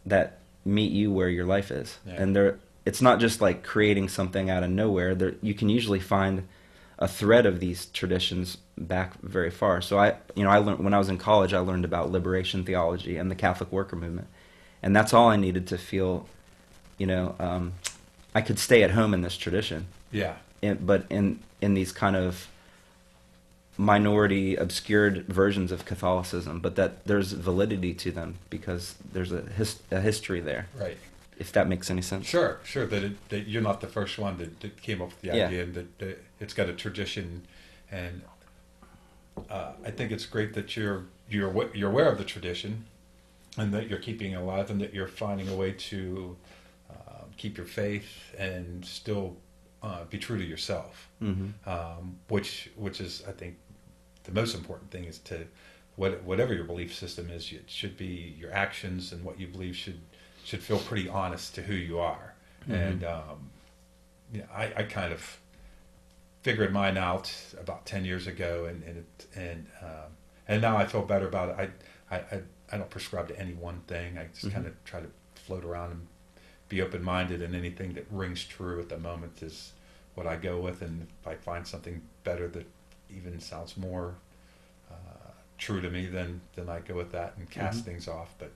that meet you where your life is. Yeah. And it's not just like creating something out of nowhere. You can usually find a thread of these traditions back very far. So I learned when I was in college, I learned about liberation theology and the Catholic worker movement, and that's all I needed to feel, I could stay at home in this tradition. Yeah. But in these kind of minority, obscured versions of Catholicism, but that there's validity to them because there's a history there. Right. If that makes any sense. Sure. That you're not the first one that came up with the idea, and that it's got a tradition, and I think it's great that you're aware of the tradition, and that you're keeping it alive, and that you're finding a way to keep your faith and still be true to yourself. Mm-hmm. Which is, I think, the most important thing is to whatever your belief system is, it should be your actions and what you believe should feel pretty honest to who you are. Mm-hmm. And I kind of figured mine out about 10 years ago, and now I feel better about it. I don't prescribe to any one thing. I just kind of try to float around and be open-minded, and anything that rings true at the moment is what I go with. And if I find something better that even sounds more true to me, then I go with that and cast things off. But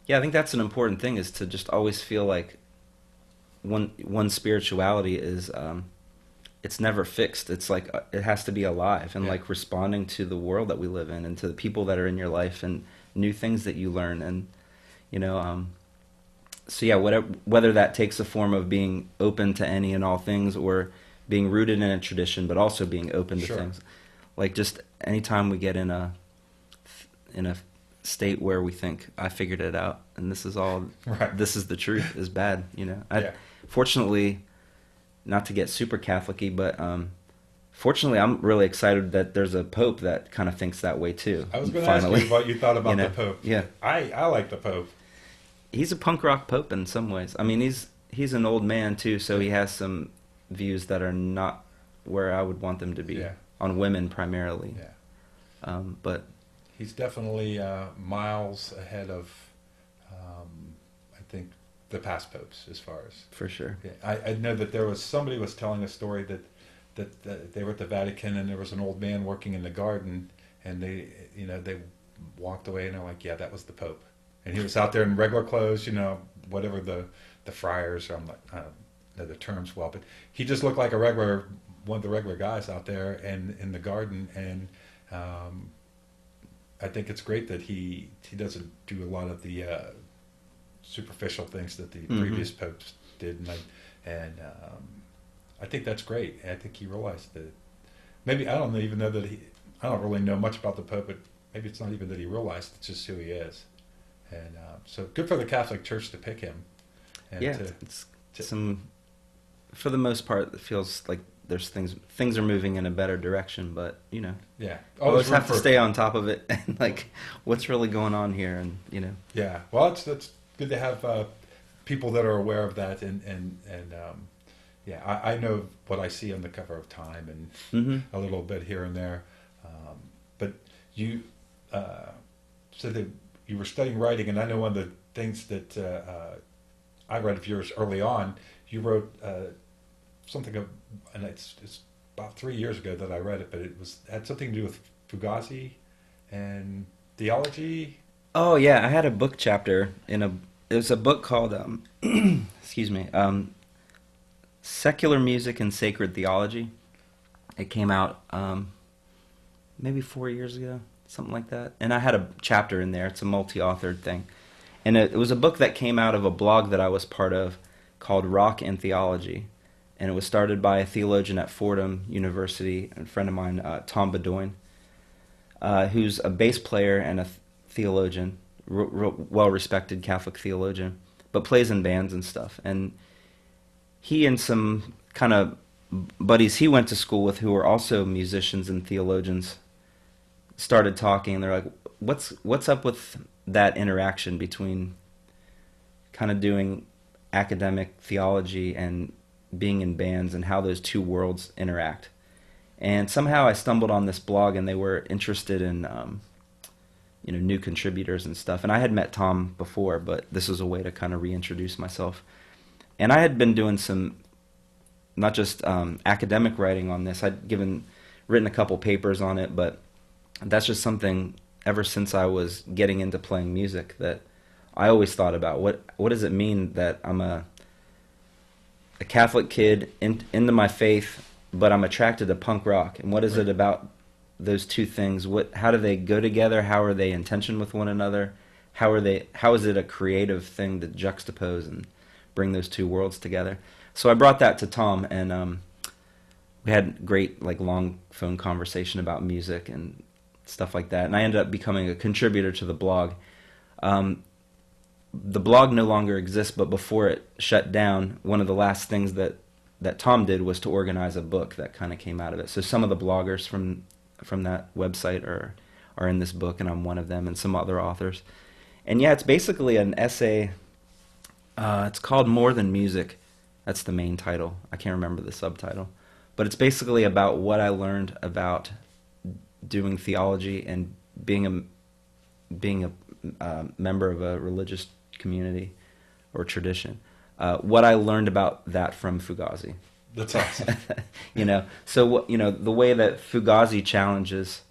yeah, I think that's an important thing, is to just always feel like one spirituality is it's never fixed. It's like it has to be alive and like responding to the world that we live in and to the people that are in your life and new things that you learn. And so yeah, whether that takes a form of being open to any and all things, or being rooted in a tradition but also being open to things, like just anytime we get in a state where we think I figured it out and this is all this is the truth, is bad. Fortunately, not to get super Catholic-y, but fortunately I'm really excited that there's a Pope that kind of thinks that way too. I was going to ask you what you thought about the Pope. Yeah, I like the Pope. He's a punk rock Pope in some ways. I mean, he's an old man too, so he has some views that are not where I would want them to be, on women primarily. Yeah. But he's definitely miles ahead of, I think, the past popes as far as. For sure. Yeah. I know that somebody was telling a story that they were at the Vatican and there was an old man working in the garden, and they walked away and they're like, yeah, that was the Pope. And he was out there in regular clothes, whatever the friars, I don't know the terms well, but he just looked like one of the regular guys out there and in the garden. And I think it's great that he doesn't do a lot of the superficial things that the previous popes did, and I think that's great. I think he realized that. Maybe I don't even know that I don't really know much about the Pope, but maybe it's not even that he realized, it's just who he is. And so good for the Catholic Church to pick him. And for the most part, it feels like there's things are moving in a better direction, but always have to stay on top of it and like what's really going on here, and well, it's good to have people that are aware of that, and I know what I see on the cover of Time and a little bit here and there. But you said that you were studying writing, and I know one of the things that I read of yours early on, you wrote something, and it's about 3 years ago that I read it, but it had something to do with Fugazi and theology. Oh yeah, I had a book chapter it was a book called excuse me, Secular Music and Sacred Theology. It came out maybe 4 years ago, something like that. And I had a chapter in there. It's a multi-authored thing. And it was a book that came out of a blog that I was part of called Rock and Theology. And it was started by a theologian at Fordham University, a friend of mine, Tom Bedoin, who's a bass player and a theologian, well-respected Catholic theologian, but plays in bands and stuff. And he and some kind of buddies he went to school with who were also musicians and theologians started talking, and they're like, what's up with that interaction between kind of doing academic theology and being in bands, and how those two worlds interact? And somehow I stumbled on this blog, and they were interested in new contributors and stuff. And I had met Tom before, but this was a way to kind of reintroduce myself. And I had been doing some not just academic writing on this. I'd written a couple papers on it, but that's just something ever since I was getting into playing music that I always thought about. What does it mean that I'm a Catholic kid into my faith, but I'm attracted to punk rock? And what is it about those two things? How do they go together? How are they in tension with one another? How is it a creative thing to juxtapose and bring those two worlds together? So I brought that to Tom, and we had great long phone conversation about music and stuff like that. And I ended up becoming a contributor to the blog. The blog no longer exists, but before it shut down, one of the last things that Tom did was to organize a book that kind of came out of it. So some of the bloggers from that website are in this book, and I'm one of them, and some other authors. And yeah, it's basically an essay. It's called More Than Music. That's the main title. I can't remember the subtitle. But it's basically about what I learned about doing theology and being a member of a religious community or tradition. What I learned about that from Fugazi. That's awesome. So the way that Fugazi challenges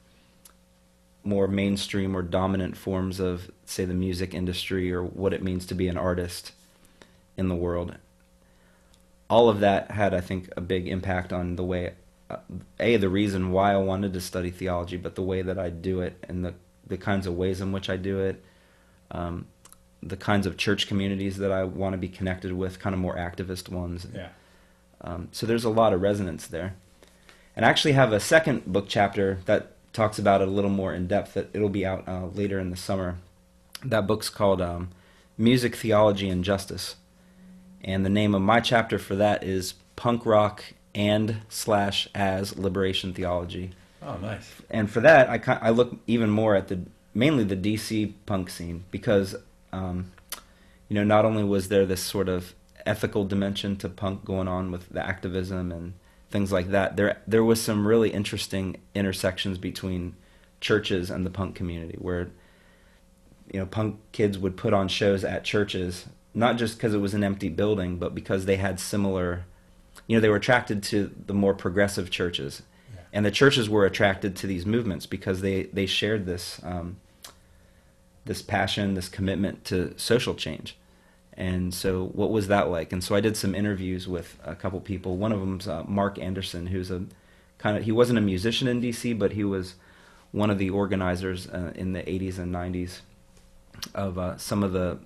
more mainstream or dominant forms of, say, the music industry, or what it means to be an artist in the world. All of that had, I think, a big impact on the way, the reason why I wanted to study theology, but the way that I do it, and the kinds of ways in which I do it, the kinds of church communities that I want to be connected with, kind of more activist ones. Yeah. So there's a lot of resonance there. And I actually have a second book chapter that talks about it a little more in depth. That it'll be out later in the summer. That book's called Music, Theology, and Justice. And the name of my chapter for that is Punk Rock and/as Liberation Theology. Oh, nice. And for that, I look even more at mainly the DC punk scene, because not only was there this sort of ethical dimension to punk going on with the activism and things like that, there was some really interesting intersections between churches and the punk community, where punk kids would put on shows at churches, not just because it was an empty building, but because they had similar, they were attracted to the more progressive churches. Yeah. And the churches were attracted to these movements because they shared this this passion, this commitment to social change. And so what was that like? And so I did some interviews with a couple people. One of them's Mark Anderson, who's he wasn't a musician in DC, but he was one of the organizers in the 80s and 90s of some of the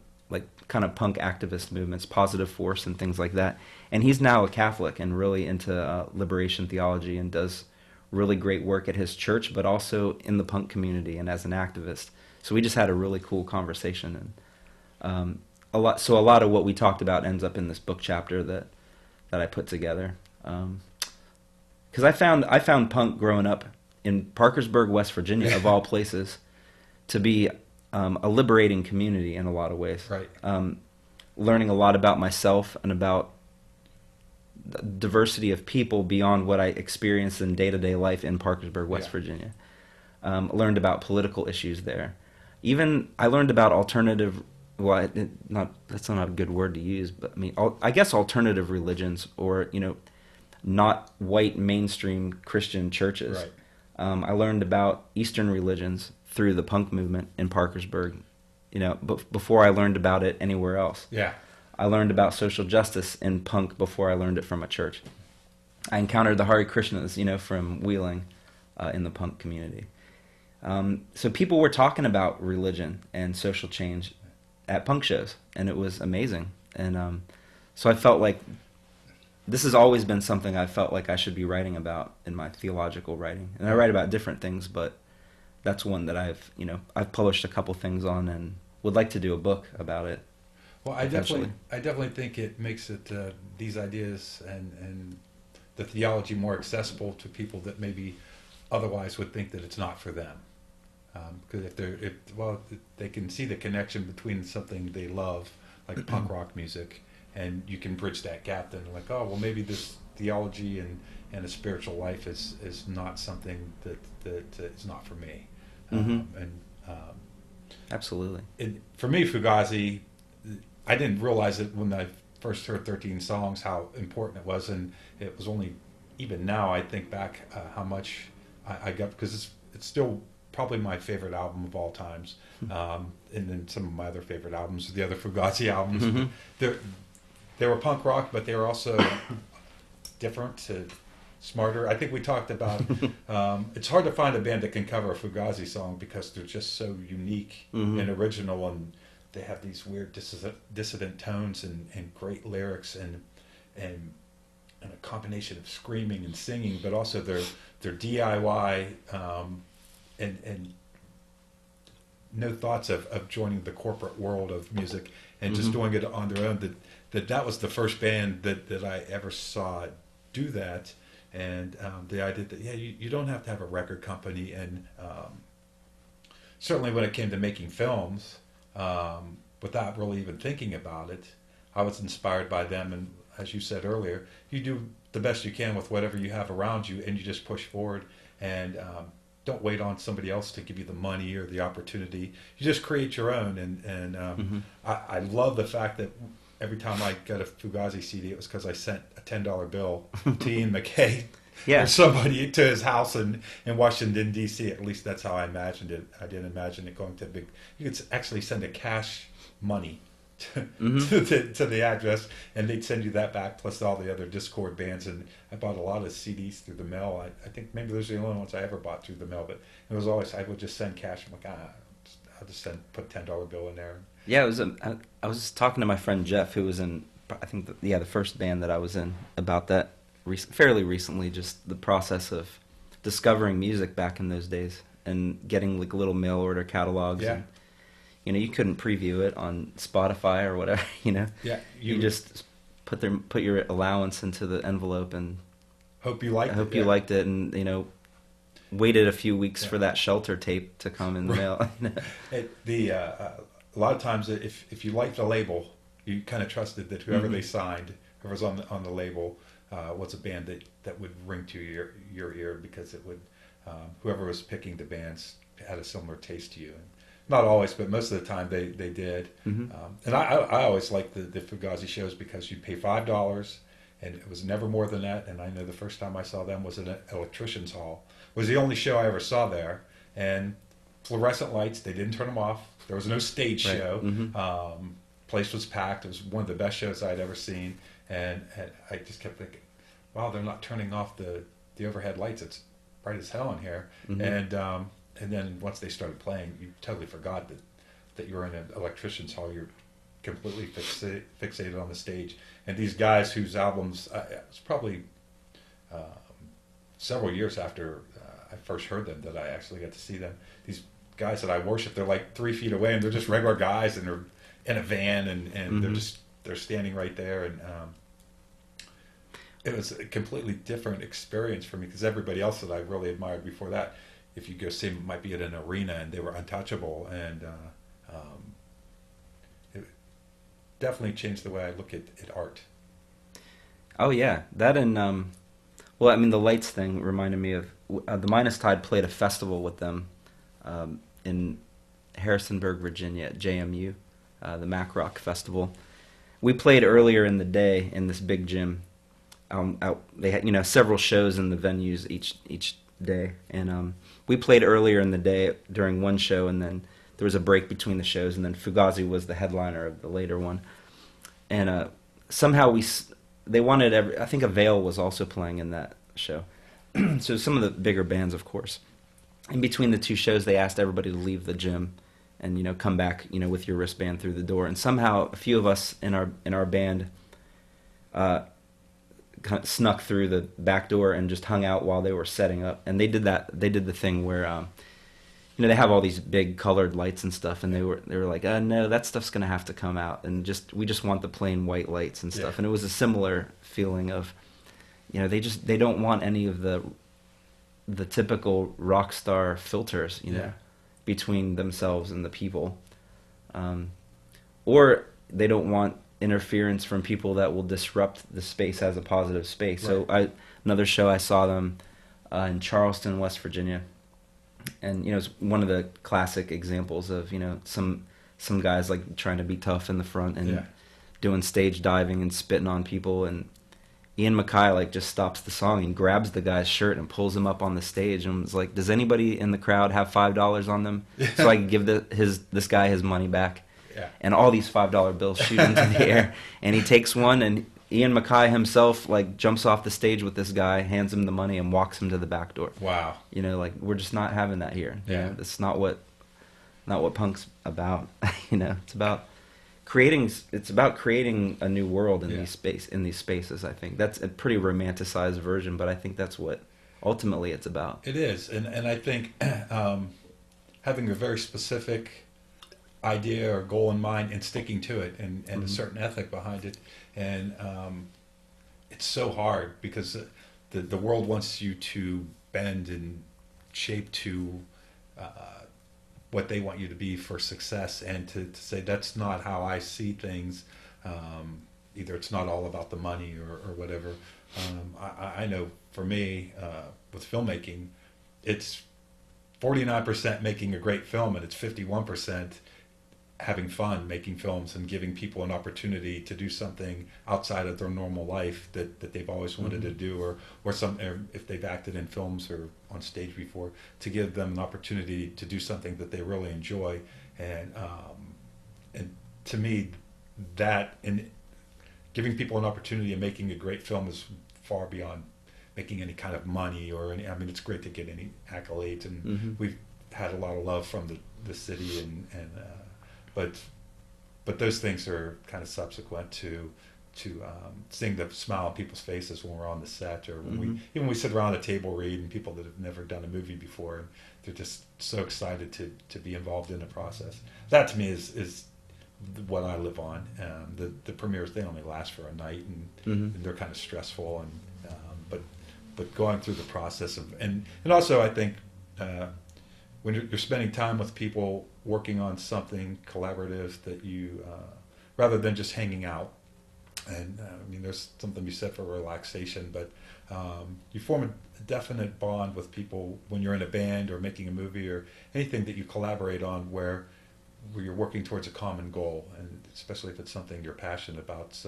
kind of punk activist movements, Positive Force and things like that. And he's now a Catholic and really into liberation theology, and does really great work at his church, but also in the punk community and as an activist. So we just had a really cool conversation, and a lot of what we talked about ends up in this book chapter that I put together. Because I found punk growing up in Parkersburg, West Virginia, of all places, to be a liberating community in a lot of ways. Right. Learning a lot about myself and about the diversity of people beyond what I experienced in day-to-day life in Parkersburg, West Virginia. Learned about political issues there. Even I learned about alternative. Well, that's not a good word to use, but I mean, I guess alternative religions, or not white mainstream Christian churches. Right. I learned about Eastern religions through the punk movement in Parkersburg. Before I learned about it anywhere else. Yeah. I learned about social justice in punk before I learned it from a church. I encountered the Hare Krishnas, from Wheeling, in the punk community. So people were talking about religion and social change at punk shows, and it was amazing. And so I felt like this has always been something I felt like I should be writing about in my theological writing. And I write about different things, but that's one that I've published a couple things on and would like to do a book about it. Well, I definitely think it makes it these ideas and the theology more accessible to people that maybe otherwise would think that it's not for them. Because they can see the connection between something they love, like punk rock music, and you can bridge that gap. Then, like, oh, well, maybe this theology and a spiritual life is not something that is not for me. Absolutely. For me, Fugazi, I didn't realize it when I first heard 13 Songs how important it was, and it was only even now I think back how much I got, because it's still probably my favorite album of all times, and then some of my other favorite albums, the other Fugazi albums. They were punk rock, but they were also different, smarter. I think we talked about it's hard to find a band that can cover a Fugazi song because they're just so unique and original, and they have these weird dissident tones and great lyrics and a combination of screaming and singing, but also their DIY and no thoughts of joining the corporate world of music and just doing it on their own. That was the first band that I ever saw do that, and the idea that you don't have to have a record company, and certainly when it came to making films, without really even thinking about it, I was inspired by them. And as you said earlier, you do the best you can with whatever you have around you, and you just push forward and don't wait on somebody else to give you the money or the opportunity. You just create your own. And I love the fact that every time I got a Fugazi CD, it was because I sent a $10 bill to Ian MacKaye or somebody to his house in Washington, D.C. At least that's how I imagined it. I didn't imagine it going to big. You could actually send a cash money to the address, and they'd send you that back plus all the other Discord bands. And I bought a lot of CDs through the mail. I think maybe those are the only ones I ever bought through the mail, but it was always, I would just send cash. I'm like, I'll just put a $10 bill in there. Yeah, it was. I was talking to my friend Jeff, who was in, I think, the first band that I was in, about that fairly recently. Just the process of discovering music back in those days and getting like little mail order catalogs. Yeah. And, you couldn't preview it on Spotify or whatever. Yeah. You just put your allowance into the envelope and hope you liked it. Hope you liked it, and waited a few weeks for that Shelter tape to come in the mail. A lot of times, if you liked the label, you kind of trusted that whoever they signed, whoever's on the label, was a band that would ring to your ear, because it would whoever was picking the bands had a similar taste to you. And not always, but most of the time they did. And I always liked the Fugazi shows because you'd pay $5, and it was never more than that. And I know the first time I saw them was in an electrician's hall. It was the only show I ever saw there, and fluorescent lights, they didn't turn them off. There was no stage show. Place was packed. It was one of the best shows I'd ever seen, and I just kept thinking, wow, they're not turning off the overhead lights. It's bright as hell in here. And then once they started playing, you totally forgot that you were in an electrician's hall. You're completely fixated on the stage. And these guys whose albums, it was probably several years after I first heard them that I actually got to see them. These guys that I worship, they're like 3 feet away, and they're just regular guys, and they're in a van, and they're standing right there. And it was a completely different experience for me, because everybody else that I really admired before that, if you go see them, might be at an arena, and they were untouchable, and it definitely changed the way I look at art. Oh yeah, that and well, I mean, the lights thing reminded me of the Minus Tide played a festival with them in Harrisonburg, Virginia, at JMU, the Mac Rock Festival. We played earlier in the day in this big gym. They had several shows in the venues each day, and we played earlier in the day during one show, and then there was a break between the shows, and then Fugazi was the headliner of the later one. And somehow they wanted I think Avail was also playing in that show. So some of the bigger bands, of course. In between the two shows, they asked everybody to leave the gym and come back with your wristband through the door. And somehow a few of us in our band kind of snuck through the back door and just hung out while they were setting up. And they did the thing where they have all these big colored lights and stuff, and they were like, no, that stuff's gonna have to come out, and we just want the plain white lights and stuff. And it was a similar feeling of they don't want any of the typical rock star filters between themselves and the people, or they don't want interference from people that will disrupt the space as a positive space. Right. So another show I saw them in Charleston, West Virginia, and it's one of the classic examples of some guys like trying to be tough in the front and doing stage diving and spitting on people, and Ian MacKaye just stops the song and grabs the guy's shirt and pulls him up on the stage and was like, "Does anybody in the crowd have $5 on them so I can give this guy his money back?" Yeah. And all these $5 bills shoot into the air, and he takes one, and Ian MacKaye himself jumps off the stage with this guy, hands him the money, and walks him to the back door. Wow. We're just not having that here. Yeah. That's not what punk's about. It's about creating a new world in these spaces. I think that's a pretty romanticized version, but I think that's what ultimately it's about. It is, and I think having a very specific idea or goal in mind and sticking to it, and a certain ethic behind it, and it's so hard because the world wants you to bend and shape to what they want you to be for success, and to say that's not how I see things. Either it's not all about the money or whatever. I know for me with filmmaking, it's 49% making a great film, and it's 51% having fun making films and giving people an opportunity to do something outside of their normal life that they've always wanted to do, or if they've acted in films or on stage before, to give them an opportunity to do something that they really enjoy. And to me, that in giving people an opportunity and making a great film is far beyond making any kind of money or any. I mean, it's great to get any accolades, and we've had a lot of love from the city, but those things are kind of subsequent to seeing the smile on people's faces when we're on the set, or when we sit around a table reading, people that have never done a movie before, and they're just so excited to be involved in the process. That to me is what I live on. The premieres, they only last for a night, and they're kind of stressful, and but going through the process of and also I think when you're spending time with people working on something collaborative, that you rather than just hanging out, and I mean there's something to be said for relaxation, but you form a definite bond with people when you're in a band or making a movie or anything that you collaborate on, where you're working towards a common goal, and especially if it's something you're passionate about. It's,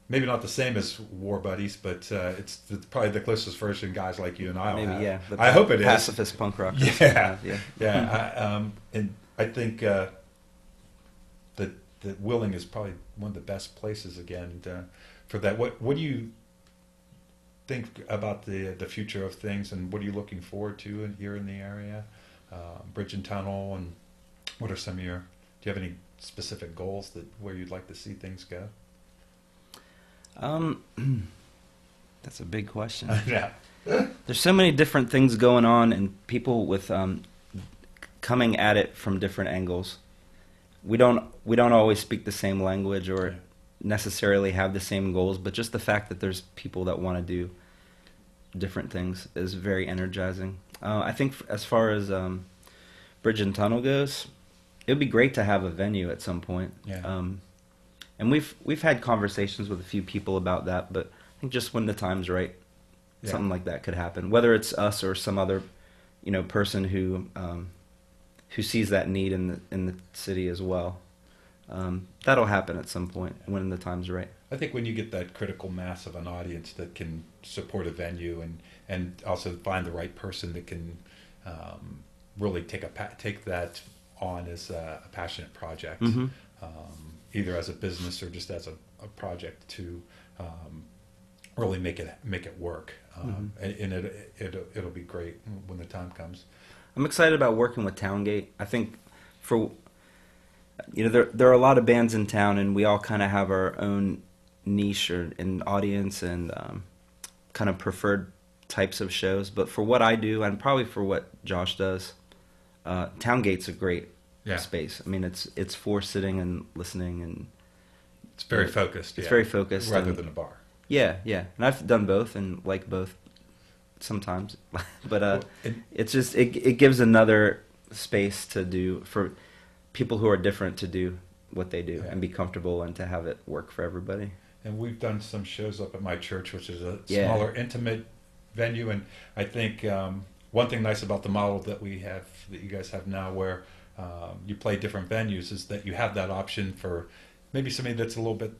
maybe not the same as War Buddies, but it's probably the closest version guys like you and I will have. I hope it is. Pacifist punk rock. And I think that Willing is probably one of the best places again for that. What do you think about the future of things, and what are you looking forward to here in the area? Bridge and Tunnel, and what are some of your? Do you have any specific goals where you'd like to see things go? That's a big question. Yeah. There's so many different things going on, and people with coming at it from different angles. We don't always speak the same language or necessarily have the same goals, but just the fact that there's people that want to do different things is very energizing. I think as far as Bridge and Tunnel goes, it would be great to have a venue at some point. Yeah. And we've had conversations with a few people about that, but I think just when the time's right, something like that could happen. Whether it's us or some other, person who who sees that need in the city as well. That'll happen at some point when the time's right. I think when you get that critical mass of an audience that can support a venue and also find the right person that can really take that on as a passionate project, either as a business or just as a project to really make it work, and it'll be great when the time comes. I'm excited about working with Towngate. I think there are a lot of bands in town, and we all kind of have our own niche and audience and kind of preferred types of shows. But for what I do, and probably for what Josh does, Towngate's a great space. I mean, it's for sitting and listening, and it's very focused. It's very focused, rather than a bar. Yeah, and I've done both and like both sometimes, but it's just it gives another space to do for people who are different to do what they do and be comfortable and to have it work for everybody. And we've done some shows up at my church, which is a smaller, intimate venue. And I think one thing nice about the model that you guys have now, where you play different venues, is that you have that option for maybe somebody that's a little bit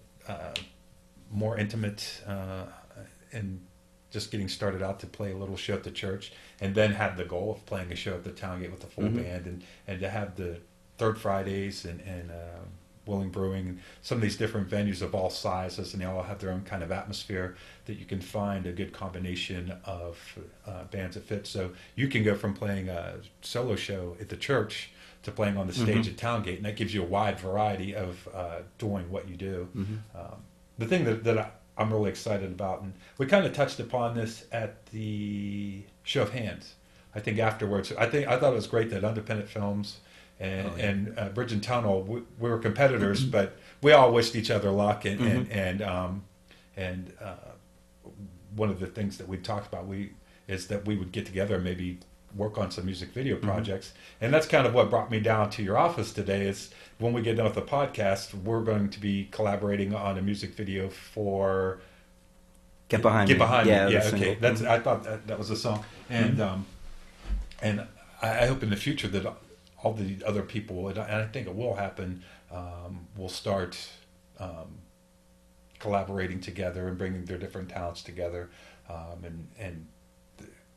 more intimate and just getting started out to play a little show at the church, and then have the goal of playing a show at the Towngate with a full band, and to have the Third Fridays and Willing Brewing, and some of these different venues of all sizes, and they all have their own kind of atmosphere that you can find a good combination of bands that fit. So you can go from playing a solo show at the church to playing on the stage at Towngate, and that gives you a wide variety of doing what you do. The thing that I'm really excited about, and we kind of touched upon this at the Show of Hands, I think afterwards, I thought it was great that Independent Films and Bridge and Tunnel, we were competitors, but we all wished each other luck, and one of the things that we talked about is that we would get together and maybe work on some music video projects, and that's kind of what brought me down to your office today. Is when we get done with the podcast, we're going to be collaborating on a music video for Get Behind Me. Yeah, okay. That's I thought that was a song, and I hope in the future that all the other people, and I think it will happen, will start collaborating together and bringing their different talents together, and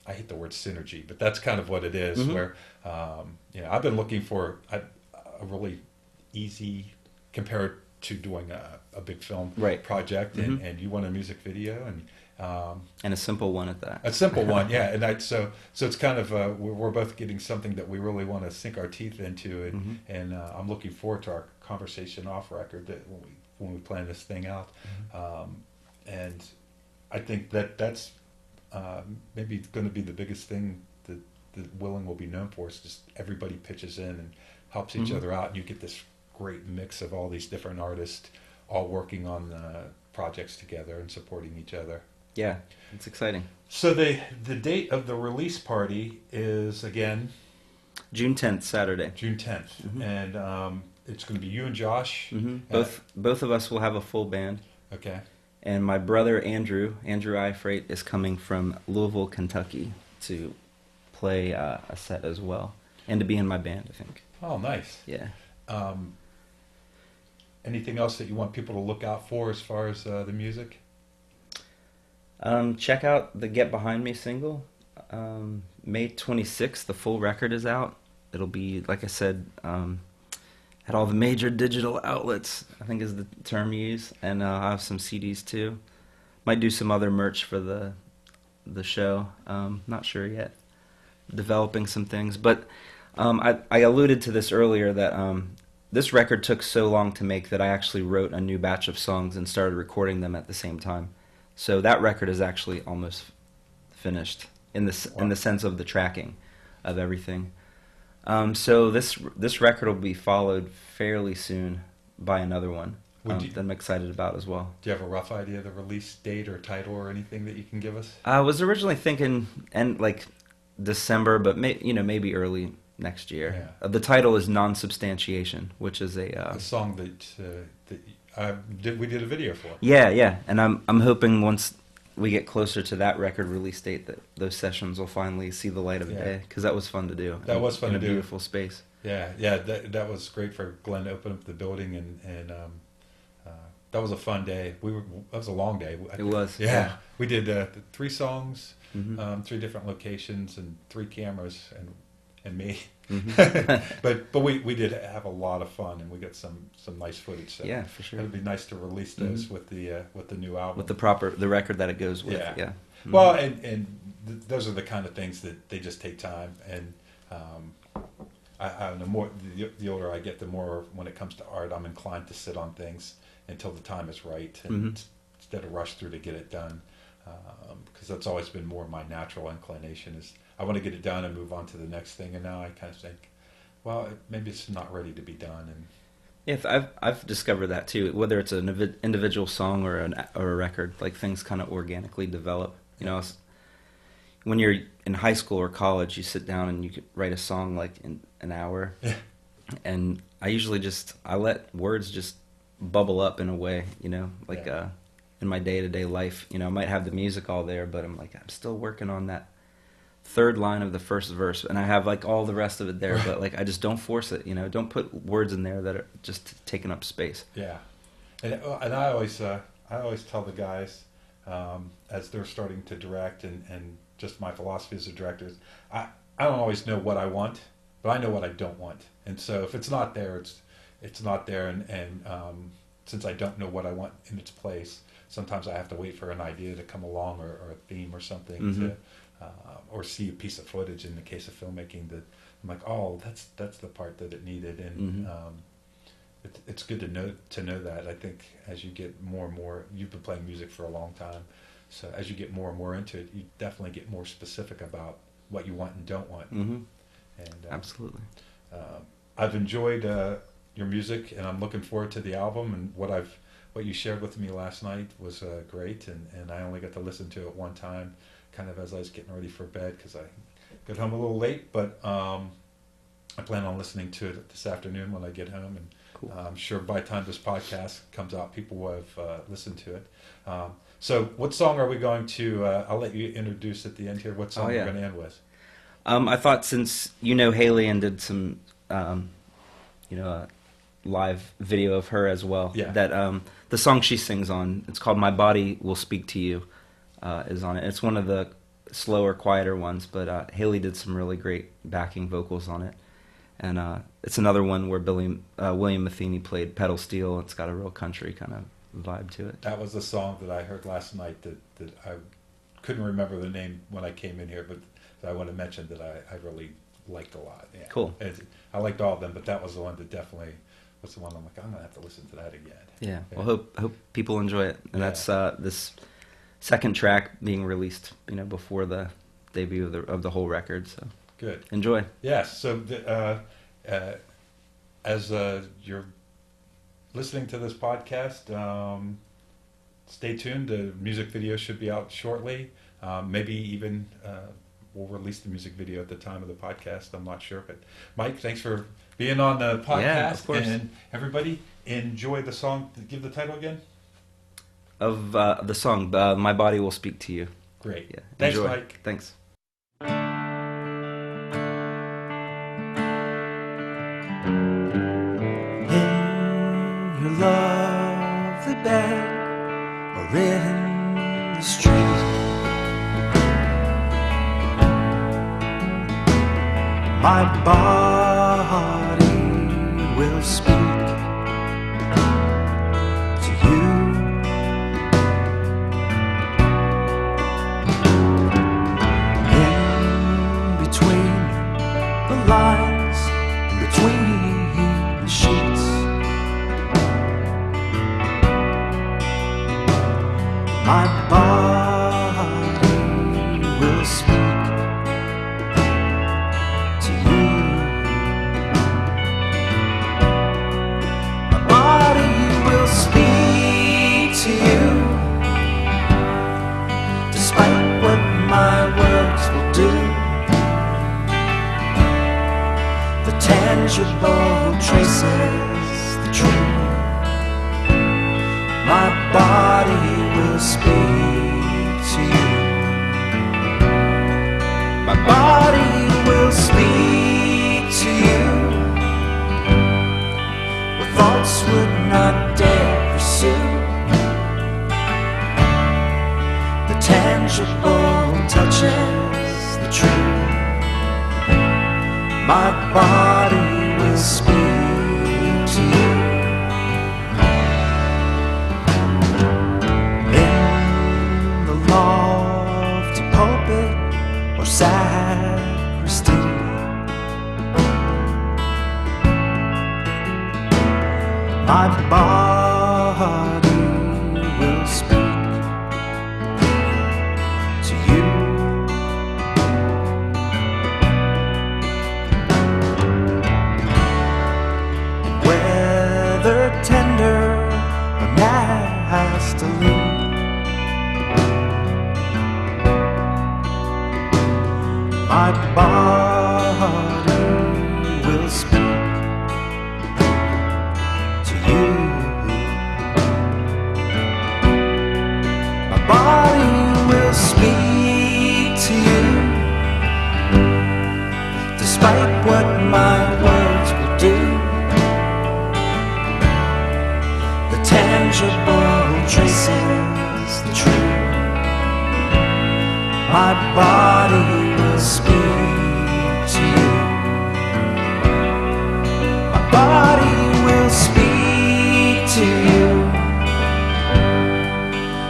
I hate the word synergy, but that's kind of what it is. Where I've been looking for a really easy compared to doing a big film project, and you want a music video and a simple one at that. A simple one, yeah. And so it's kind of we're both getting something that we really want to sink our teeth into, and I'm looking forward to our conversation off record that when we plan this thing out, and I think that's maybe going to be the biggest thing that Willing will be known for, is just everybody pitches in and helps each other out, and you get this great mix of all these different artists all working on projects together and supporting each other. Yeah, it's exciting. So the date of the release party is, again, June 10th, Saturday. June 10th, and it's going to be you and Josh. Both of us will have a full band. Okay. And my brother Andrew Iafrate, is coming from Louisville, Kentucky, to play a set as well, and to be in my band, I think. Oh, nice. Yeah. Anything else that you want people to look out for as far as the music? Check out the Get Behind Me single. May 26th, the full record is out. It'll be, like I said, at all the major digital outlets, I think is the term used, and I'll have some CDs too. Might do some other merch for the show. Not sure yet. Developing some things, but I alluded to this earlier that this record took so long to make that I actually wrote a new batch of songs and started recording them at the same time. So that record is actually almost finished in the sense of the tracking of everything. So this record will be followed fairly soon by another one that I'm excited about as well. Do you have a rough idea of the release date or title or anything that you can give us? I was originally thinking like December, but maybe early next year. Yeah. The title is Non-Substantiation, which is a song that we did a video for. Yeah, and I'm hoping once we get closer to that record release date that those sessions will finally see the light of day, because that was fun to do. That was fun to do. In a beautiful space. Yeah. That was great for Glenn to open up the building, and that was a fun day. That was a long day. It was. Yeah. We did 3 songs, Mm-hmm. 3 different locations, and 3 cameras, and me. Mm-hmm. but we did have a lot of fun, and we got some nice footage. So Yeah, for sure. it'd be nice to release those with the new album, With the record that it goes with. Yeah. Yeah. Mm-hmm. Well, those are the kind of things that they just take time, and I don't know, more the older I get, the more when it comes to art, I'm inclined to sit on things until the time is right, and instead of rush through to get it done, because that's always been more my natural inclination is I want to get it done and move on to the next thing, and now I kind of think, well, maybe it's not ready to be done. And If I've discovered that too, whether it's an individual song or a record, like things kind of organically develop. You know, when you're in high school or college, you sit down and you could write a song like in an hour, and I usually I let words just bubble up in a way, you know, like in my day-to-day life. You know, I might have the music all there, but I'm like, I'm still working on that 3rd line of the first verse, and I have like all the rest of it there, but like I just don't force it, you know, don't put words in there that are just taking up space. Yeah, and I always tell the guys as they're starting to direct, and just my philosophy as a director is I don't always know what I want, but I know what I don't want, and so if it's not there, it's not there, and since I don't know what I want in its place, sometimes I have to wait for an idea to come along, or a theme or something to. Or see a piece of footage in the case of filmmaking that I'm like, oh, that's the part that it needed, and it's good to know that. I think as you get more and more, you've been playing music for a long time, so as you get more and more into it, you definitely get more specific about what you want and don't want. Mm-hmm. And Absolutely. I've enjoyed your music, and I'm looking forward to the album. And what you shared with me last night was great, and I only got to listen to it one time, kind of as I was getting ready for bed, because I got home a little late, but I plan on listening to it this afternoon when I get home, and Cool. I'm sure by the time this podcast comes out, people will have listened to it. So what song are we going to, I'll let you introduce at the end here, what song we're going to end with? I thought, since Haley and did some live video of her as well, that the song she sings on, it's called My Body Will Speak to You, is on it. It's one of the slower, quieter ones, but Haley did some really great backing vocals on it. And it's another one where William Matheny played pedal steel. It's got a real country kind of vibe to it. That was the song that I heard last night that I couldn't remember the name when I came in here, but I want to mention that I really liked a lot. Yeah. Cool. I liked all of them, but that was the one that definitely was the one I'm like, I'm going to have to listen to that again. Yeah. Well, hope people enjoy it. And that's this second track being released, before the debut of the whole record. So good. Enjoy. Yes. So as you're listening to this podcast, stay tuned. The music video should be out shortly. Maybe even we'll release the music video at the time of the podcast. I'm not sure. But Mike, thanks for being on the podcast. Yeah, of course. And everybody, enjoy the song. Give the title again. Of the song, My Body Will Speak to You. Great. Yeah. Thanks, Enjoy. Mike. Thanks. In your lovely bed or in the street, my body will speak to you. In between the lines, in between the sheets, my body will speak to you. My body will speak to you, despite what my words will do. The tangible traces, the truth. My body will speak to you. My body will speak to you. has to leave. My body will speak to you. My body will speak to you, despite what my words will do. The tangible traces the truth. My body will speak to you. My body will speak to you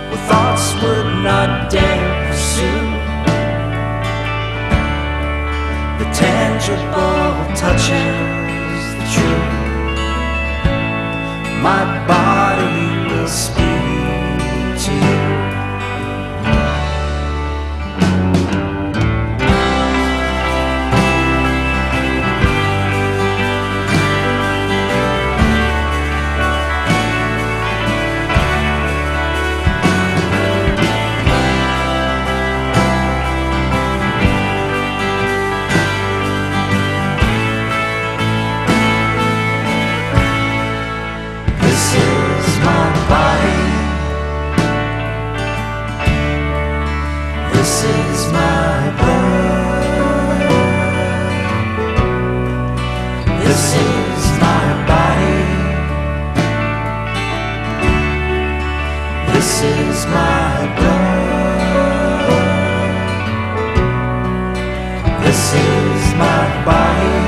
with thoughts would not dare pursue. The tangible touches the truth. My body will speak to you. This is my blood. This is my body. This is my blood. This is my body.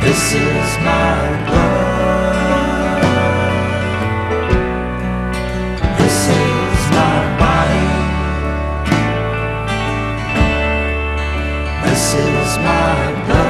This is my blood. This is my body. This is my blood.